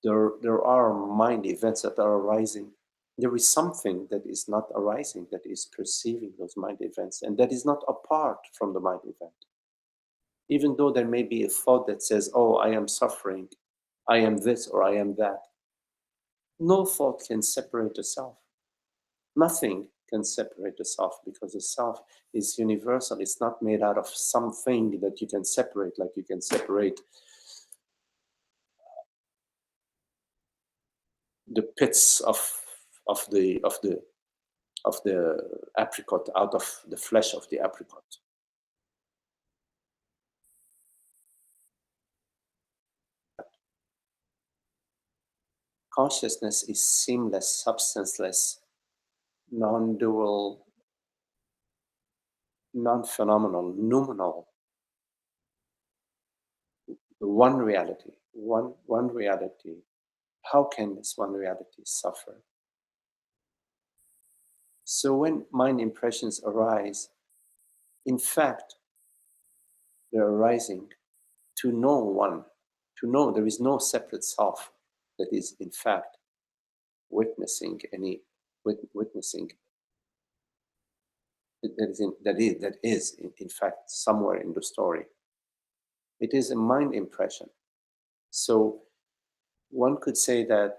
there are mind events that are arising, there is something that is not arising, that is perceiving those mind events, and that is not apart from the mind event. Even though there may be a thought that says, oh, I am suffering, I am this or I am that. No thought can separate the self. Nothing can separate the self, because the self is universal. It's not made out of something that you can separate, like you can separate the pits of the apricot out of the flesh of the apricot. Consciousness is seamless, substanceless, non-dual, non-phenomenal, noumenal. One reality, one reality. How can this one reality suffer? So when mind impressions arise, in fact, they're arising to know one, to know there is no separate self that is in fact witnessing witnessing that is in fact somewhere in the story. It is a mind impression. So one could say that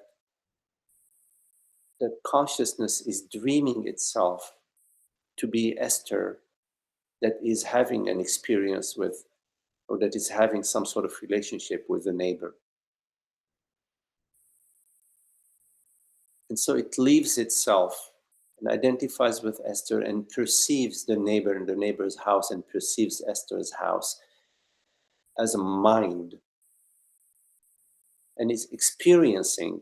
consciousness is dreaming itself to be Esther, that is having an experience with, or that is having some sort of relationship with the neighbor. And so it leaves itself and identifies with Esther and perceives the neighbor and the neighbor's house, and perceives Esther's house as a mind, and is experiencing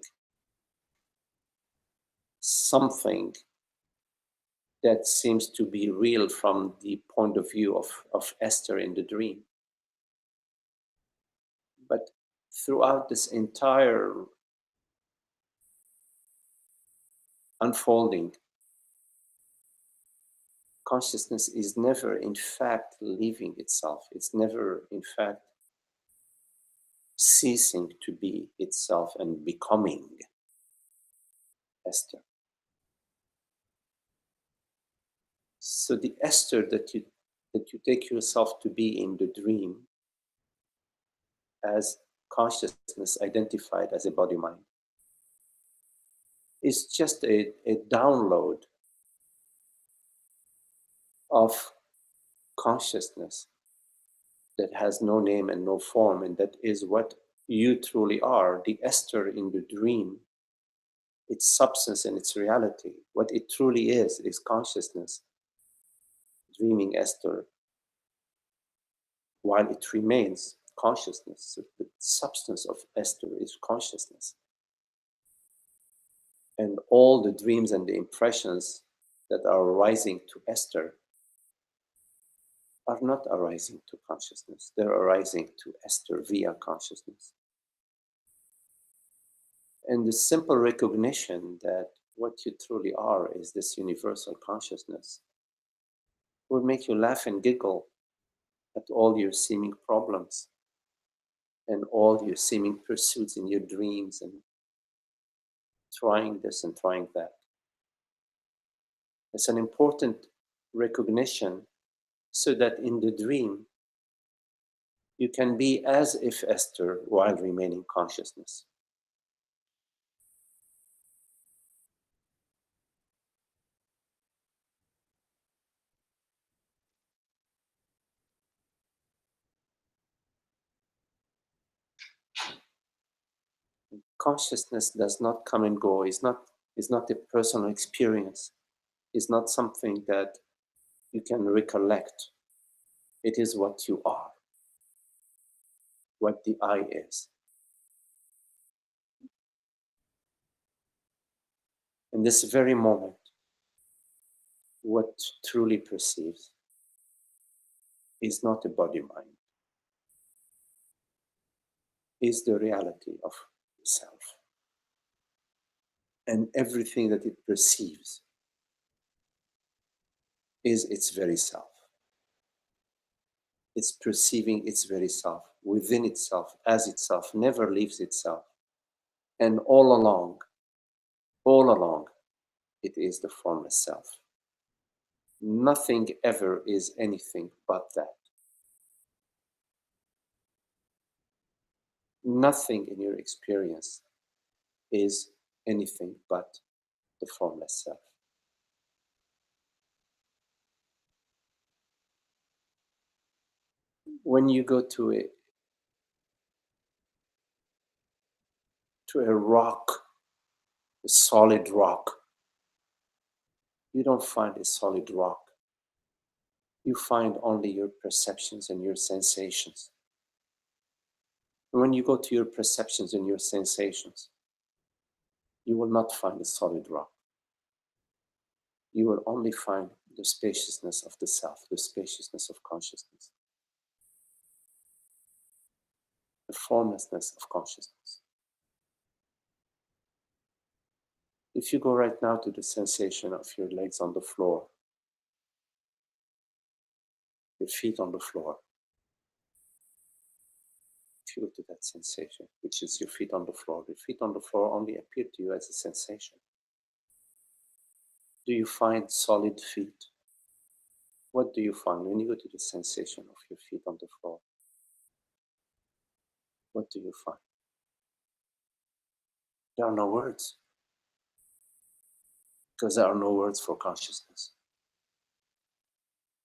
something that seems to be real from the point of view of Esther in the dream. But throughout this entire unfolding, consciousness is never in fact leaving itself. It's never in fact ceasing to be itself and becoming Esther. So the Esther that you take yourself to be in the dream, as consciousness identified as a body mind, is just a download of consciousness that has no name and no form, and that is what you truly are. The Esther in the dream, its substance and its reality, what it truly is consciousness. Dreaming Esther, while it remains consciousness, the substance of Esther is consciousness. And all the dreams and the impressions that are arising to Esther are not arising to consciousness. They're arising to Esther via consciousness. And the simple recognition that what you truly are is this universal consciousness will make you laugh and giggle at all your seeming problems. and all your seeming pursuits in your dreams and trying this and trying that. It's an important recognition so that in the dream you can be as if Esther while remaining consciousness. Consciousness does not come and go, is not a personal experience, is not something that you can recollect. It is what you are, what the I is. In this very moment, what truly perceives is not a body mind, is the reality of self. And everything that it perceives is its very self. It's perceiving its very self, within itself, as itself, never leaves itself. And all along, it is the formless self. Nothing ever is anything but that. Nothing in your experience is anything but the formless self. When you go to a rock, a solid rock, you don't find a solid rock. You find only your perceptions and your sensations. When you go to your perceptions and your sensations, you will not find a solid rock. You will only find the spaciousness of the self, the spaciousness of consciousness, the formlessness of consciousness. If you go right now to the sensation of your legs on the floor, your feet on the floor, if you go to that sensation, which is your feet on the floor only appear to you as a sensation. Do you find solid feet? What do you find when you go to the sensation of your feet on the floor? What do you find? There are no words, because there are no words for consciousness.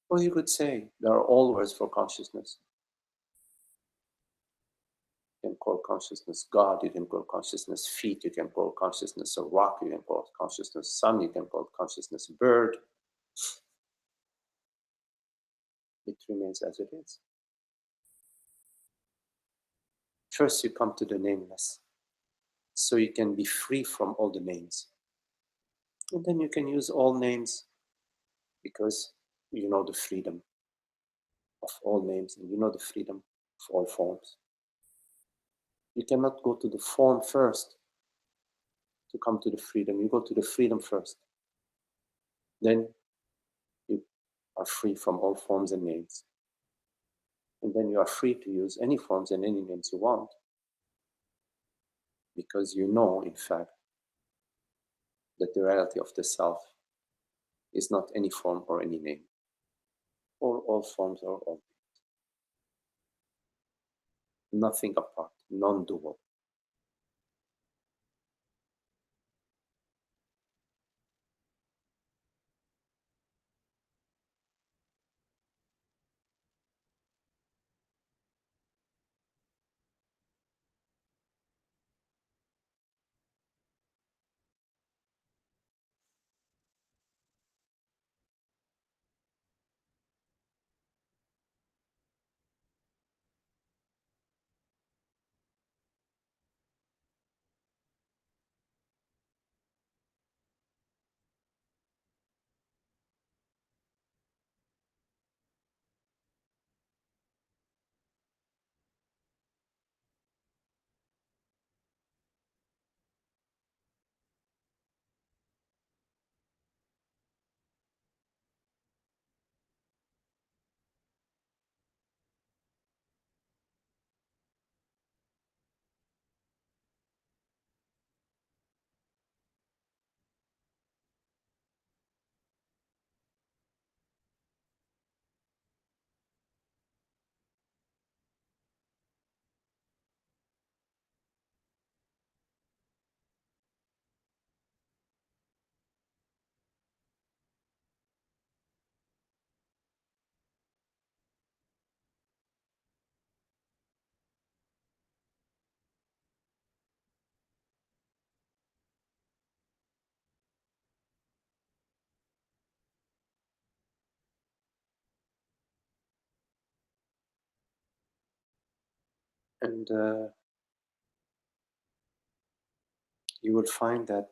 Well, you could say there are all words for consciousness. You can call consciousness God, you can call consciousness feet, you can call consciousness a rock, you can call consciousness sun, you can call consciousness bird. It remains as it is. First, you come to the nameless, so you can be free from all the names. And then you can use all names because you know the freedom of all names and you know the freedom of all forms. You cannot go to the form first to come to the freedom. You go to the freedom first. Then you are free from all forms and names. And then you are free to use any forms and any names you want, because you know, in fact, that the reality of the self is not any form or any name, or all forms or all names. Nothing apart, non-dual. And you will find that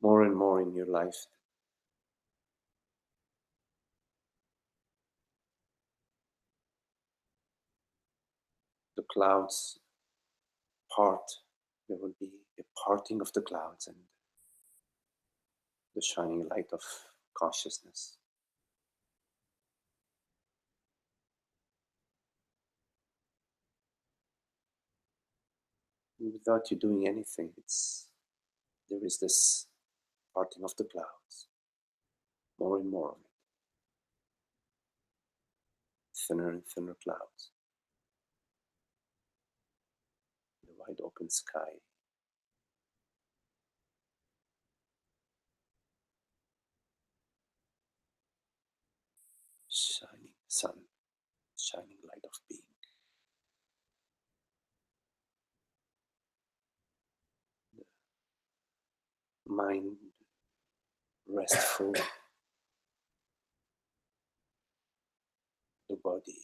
more and more in your life, the clouds part. There will be a parting of the clouds and the shining light of consciousness. Without you doing anything, there is this parting of the clouds, more and more of it, thinner and thinner clouds, the wide open sky. Shining sun, shining light of being. The mind restful, the body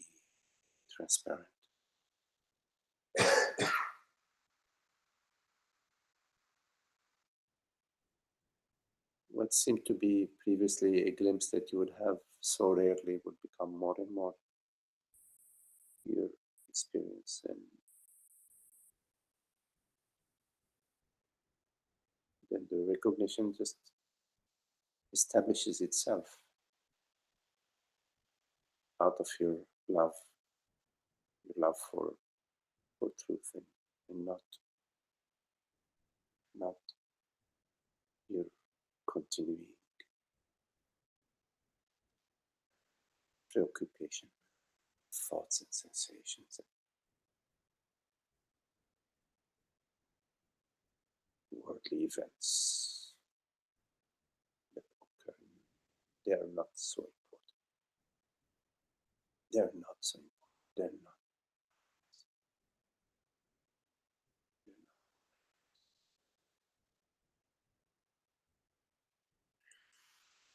transparent. What seemed to be previously a glimpse that you would have so rarely would become more and more your experience, and then the recognition just establishes itself out of your love for truth, and not your continuing preoccupation, thoughts and sensations, and worldly events that occur. They are not so important. They are not so important. They're not.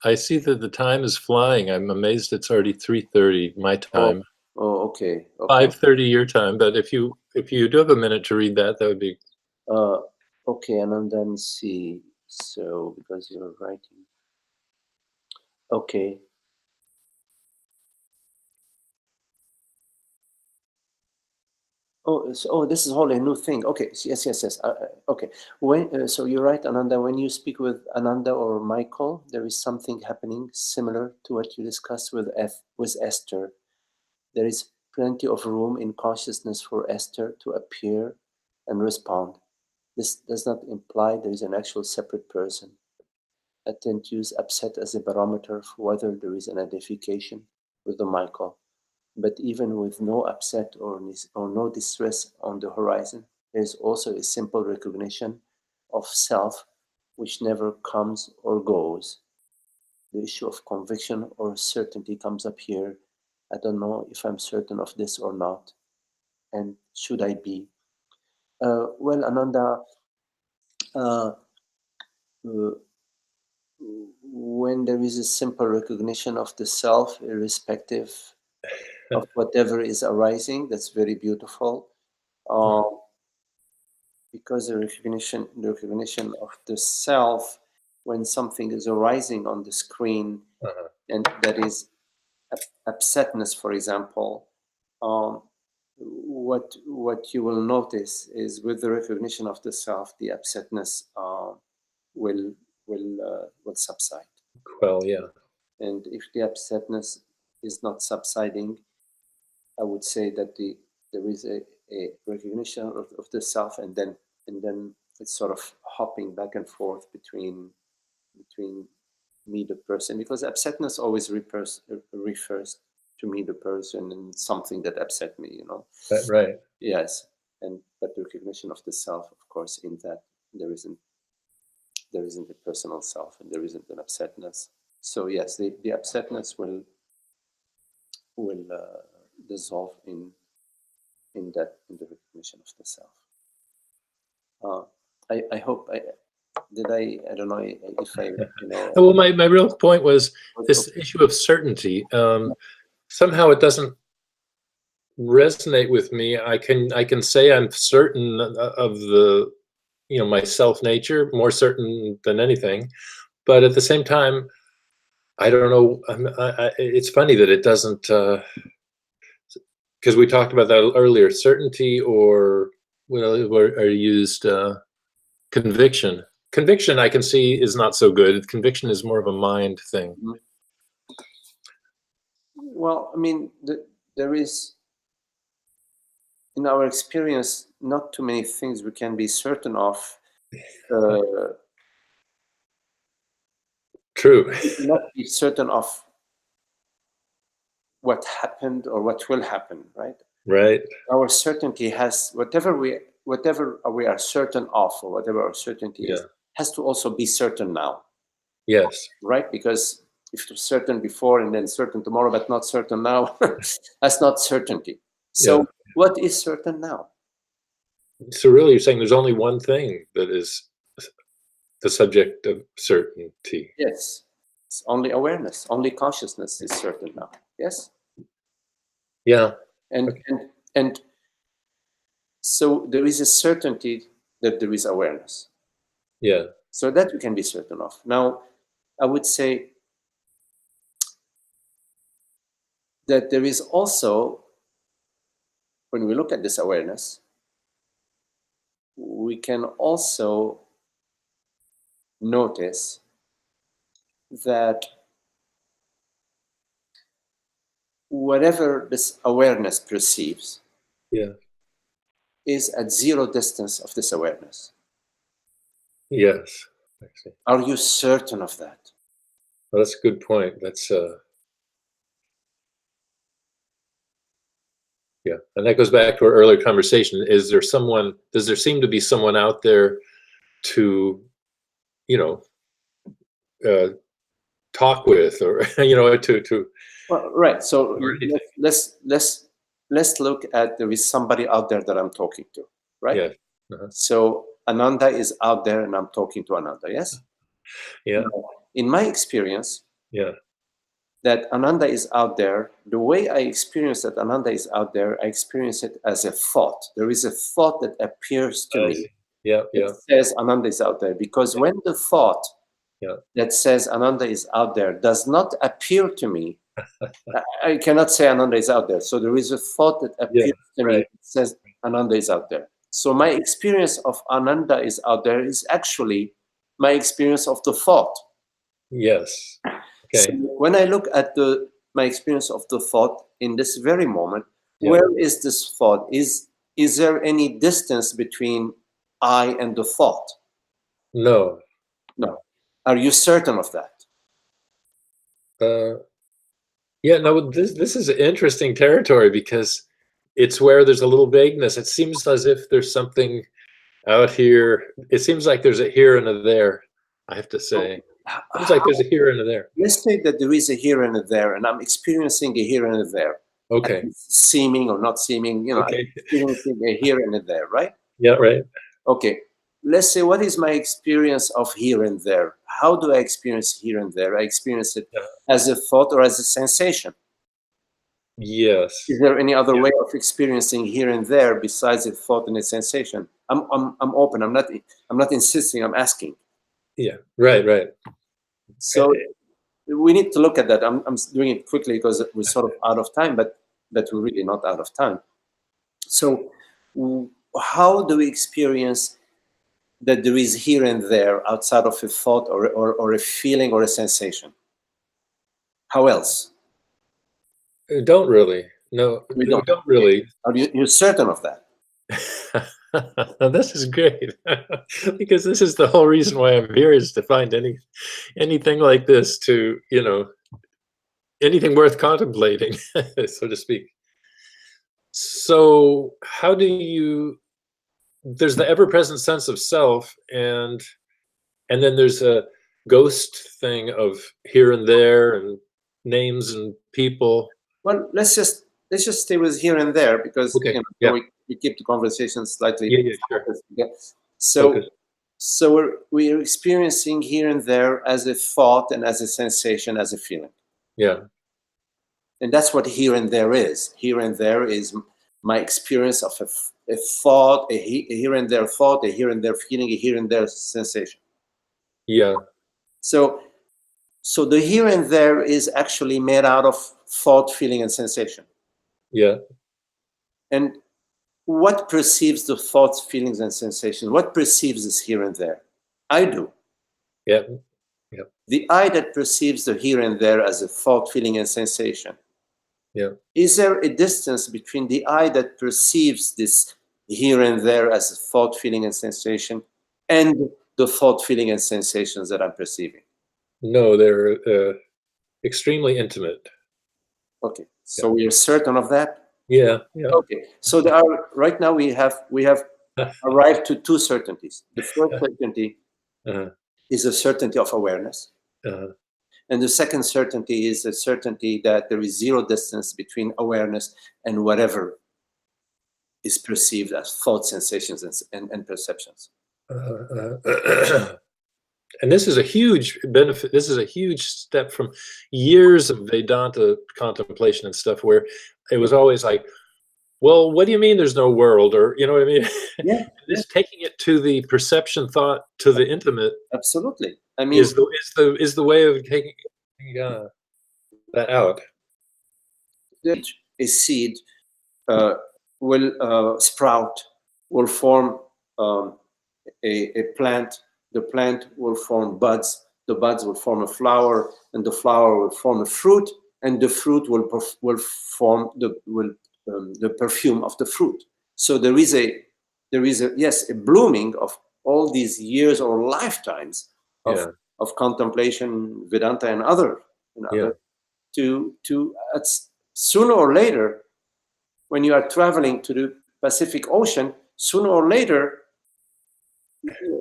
I see that the time is flying. I'm amazed it's already 3:30 my time. Oh, okay. 5:30 your time. But if you do have a minute to read that, that would be. Okay, and then see. So because you're writing. Okay. Oh, this is wholly a new thing. Okay, yes. Okay, so you're right, Ananda. When you speak with Ananda or Michael, there is something happening similar to what you discussed with Esther. There is plenty of room in consciousness for Esther to appear and respond. This does not imply there is an actual separate person. I tend to use upset as a barometer for whether there is an identification with the Michael. But even with no upset or no distress on the horizon, there is also a simple recognition of self which never comes or goes. The issue of conviction or certainty comes up here. I don't know if I'm certain of this or not, and should I be? Well, Ananda, uh, uh, when there is a simple recognition of the self, irrespective of whatever is arising, that's very beautiful. Because the recognition of the self, when something is arising on the screen, and that is upsetness, for example, what you will notice is with the recognition of the self, the upsetness will subside. Well, yeah. And if the upsetness is not subsiding, I would say that there is a recognition of the self, and then it's sort of hopping back and forth between me, the person, because upsetness always refers to me, the person, and something that upset me, Right. Yes, but the recognition of the self, of course, in that there isn't a personal self, and there isn't an upsetness. So yes, the upsetness will dissolve in the recognition of the self. I hope I don't know if I Well, my real point was this issue of certainty. Somehow it doesn't resonate with me. I can say I'm certain of the, my self nature, more certain than anything. But at the same time, I don't know. It's funny that it doesn't, because we talked about that earlier. Certainty or are used conviction. Conviction, I can see, is not so good. Conviction is more of a mind thing. Well, I mean, there is, in our experience, not too many things we can be certain of. True. Not be certain of what happened or what will happen, right? Right. Our certainty has whatever we are certain of, or whatever our certainty is, has to also be certain now. Yes. Right? Because if it's certain before and then certain tomorrow, but not certain now, that's not certainty. So what is certain now? So really, you're saying there's only one thing that is the subject of certainty. Yes. It's only awareness, only consciousness is certain now. Yes? Yeah. And so there is a certainty that there is awareness. Yeah. So that we can be certain of. Now, I would say that there is also, when we look at this awareness, we can also notice that whatever this awareness perceives is at zero distance of this awareness. Yes. Are you certain of that? Well, that's a good point. That's yeah, and that goes back to our earlier conversation. Does there seem to be someone out there to, talk with, or to Well, right. So let's look at, there is somebody out there that I'm talking to, right? Yeah. So Ananda is out there and I'm talking to Ananda, yes? Yeah. Now, in my experience, Yeah. that Ananda is out there, the way I experience that Ananda is out there, I experience it as a thought. There is a thought that appears to me that says Ananda is out there. Because when the thought that says Ananda is out there does not appear to me, I cannot say Ananda is out there. So there is a thought that appears to me that says Ananda is out there. So my experience of Ananda is out there is actually my experience of the thought. Yes. Okay. So when I look at my experience of the thought in this very moment, where is this thought? Is there any distance between I and the thought? No. No. Are you certain of that? Yeah, no, this is interesting territory, because it's where there's a little vagueness. It seems as if there's something out here. It seems like there's a here and a there, I have to say. It seems like there's a here and a there. Let's say that there is a here and a there, and I'm experiencing a here and a there. Okay. Seeming or not seeming, I'm experiencing a here and a there, right? Yeah, right. Okay. Let's say, what is my experience of here and there? How do I experience here and there? I experience it as a thought or as a sensation. Yes. Is there any other way of experiencing here and there besides a thought and a sensation? I'm open. I'm not insisting. I'm asking. Yeah. Right. So we need to look at that. I'm doing it quickly because we're sort of out of time, but we're really not out of time. So how do we experience that there is here and there outside of a thought or a feeling or a sensation? How else? Don't really. No, We don't. really. Are you certain of that? This is great, because this is the whole reason why I'm here, is to find anything like this, to anything worth contemplating, so to speak. So how do you? There's the ever-present sense of self, and then there's a ghost thing of here and there, and names and people. Well, let's just stay with here and there, because we keep the conversation slightly. Sure. So we're experiencing here and there as a thought and as a sensation, as a feeling. Yeah. And that's what here and there is. Here and there is my experience of a thought, a here and there thought, a here and there feeling, a here and there sensation. Yeah. So the here and there is actually made out of thought, feeling, and sensation. Yeah. And what perceives the thoughts, feelings, and sensations? What perceives this here and there? I do. Yeah. The I that perceives the here and there as a thought, feeling, and sensation. Yeah. Is there a distance between the I that perceives this here and there as a thought, feeling, and sensation and the thought, feeling, and sensations that I'm perceiving? No, they're extremely intimate. Okay, so we are certain of that? Yeah. Yeah. Okay, so there are, right now we have arrived to two certainties. The first certainty is a certainty of awareness. And the second certainty is a certainty that there is zero distance between awareness and whatever is perceived as thoughts, sensations, and perceptions. And this is a huge benefit. This is a huge step from years of Vedanta contemplation and stuff, where it was always like, well, what do you mean there's no world? Or, you know what I mean? Yeah. This taking it to the perception thought, to the intimate. Absolutely. I mean, is the way of taking that out. A seed will sprout, will form a plant. The plant will form buds. The buds will form a flower, and the flower will form a fruit, and the fruit will form the perfume of the fruit. So there is a yes, a blooming of all these years or lifetimes of contemplation, Vedanta, and other to sooner or later, when you are traveling to the Pacific Ocean, sooner or later,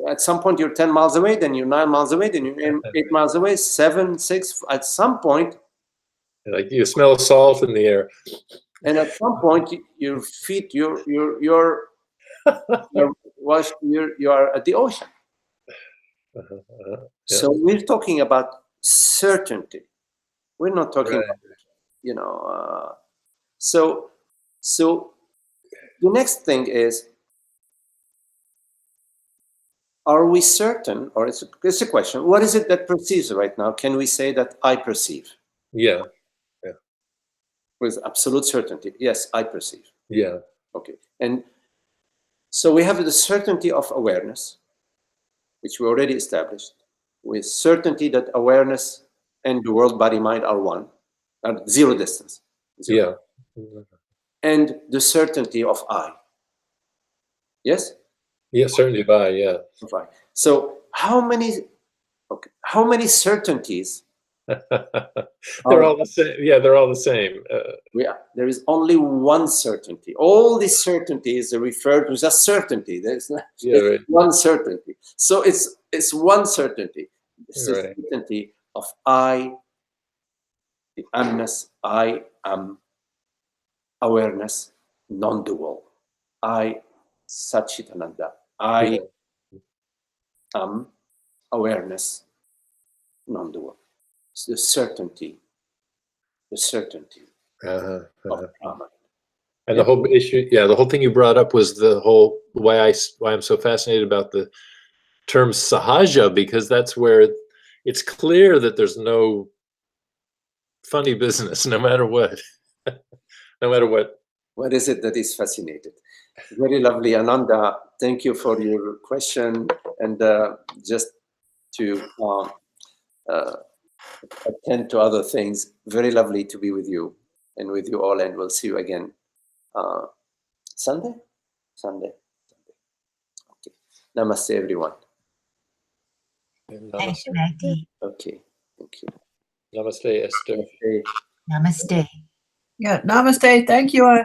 at some point you're 10 miles away, then you're 9 miles away, then you're 8 miles away, 7, 6. At some point, like you smell salt in the air, and at some point your feet, you're at the ocean. So we're talking about certainty. We're not talking about, you know. So the next thing is, are we certain, or it's a question, what is it that perceives right now? Can we say that I perceive? Yeah. With absolute certainty. Yes, I perceive. Yeah. Okay. And so we have the certainty of awareness, which we already established, with certainty that awareness and the world, body, mind are one, at zero distance. Zero. Yeah. And the certainty of I. Yes? Yeah, certainty by, yeah. Fine. So how many certainties? They're all the same. Yeah, they're all the same. There is only one certainty. All these certainties are referred to as certainty. There's one certainty. So it's one certainty. It's the certainty of I, the amness, I am awareness, non-dual. I, Satchitananda. I am awareness, non-dual. It's the certainty of Brahman. And the whole issue, the whole thing you brought up was the whole why I'm so fascinated about the term sahaja, because that's where it's clear that there's no funny business, no matter what. No matter what. What is it that is fascinated? Very lovely, Ananda. Thank you for your question. And just to attend to other things, very lovely to be with you and with you all. And we'll see you again Sunday. Okay. Namaste, everyone. Namaste. Okay. Thank you. Namaste, Esther. Namaste. Namaste. Yeah, namaste. Thank you.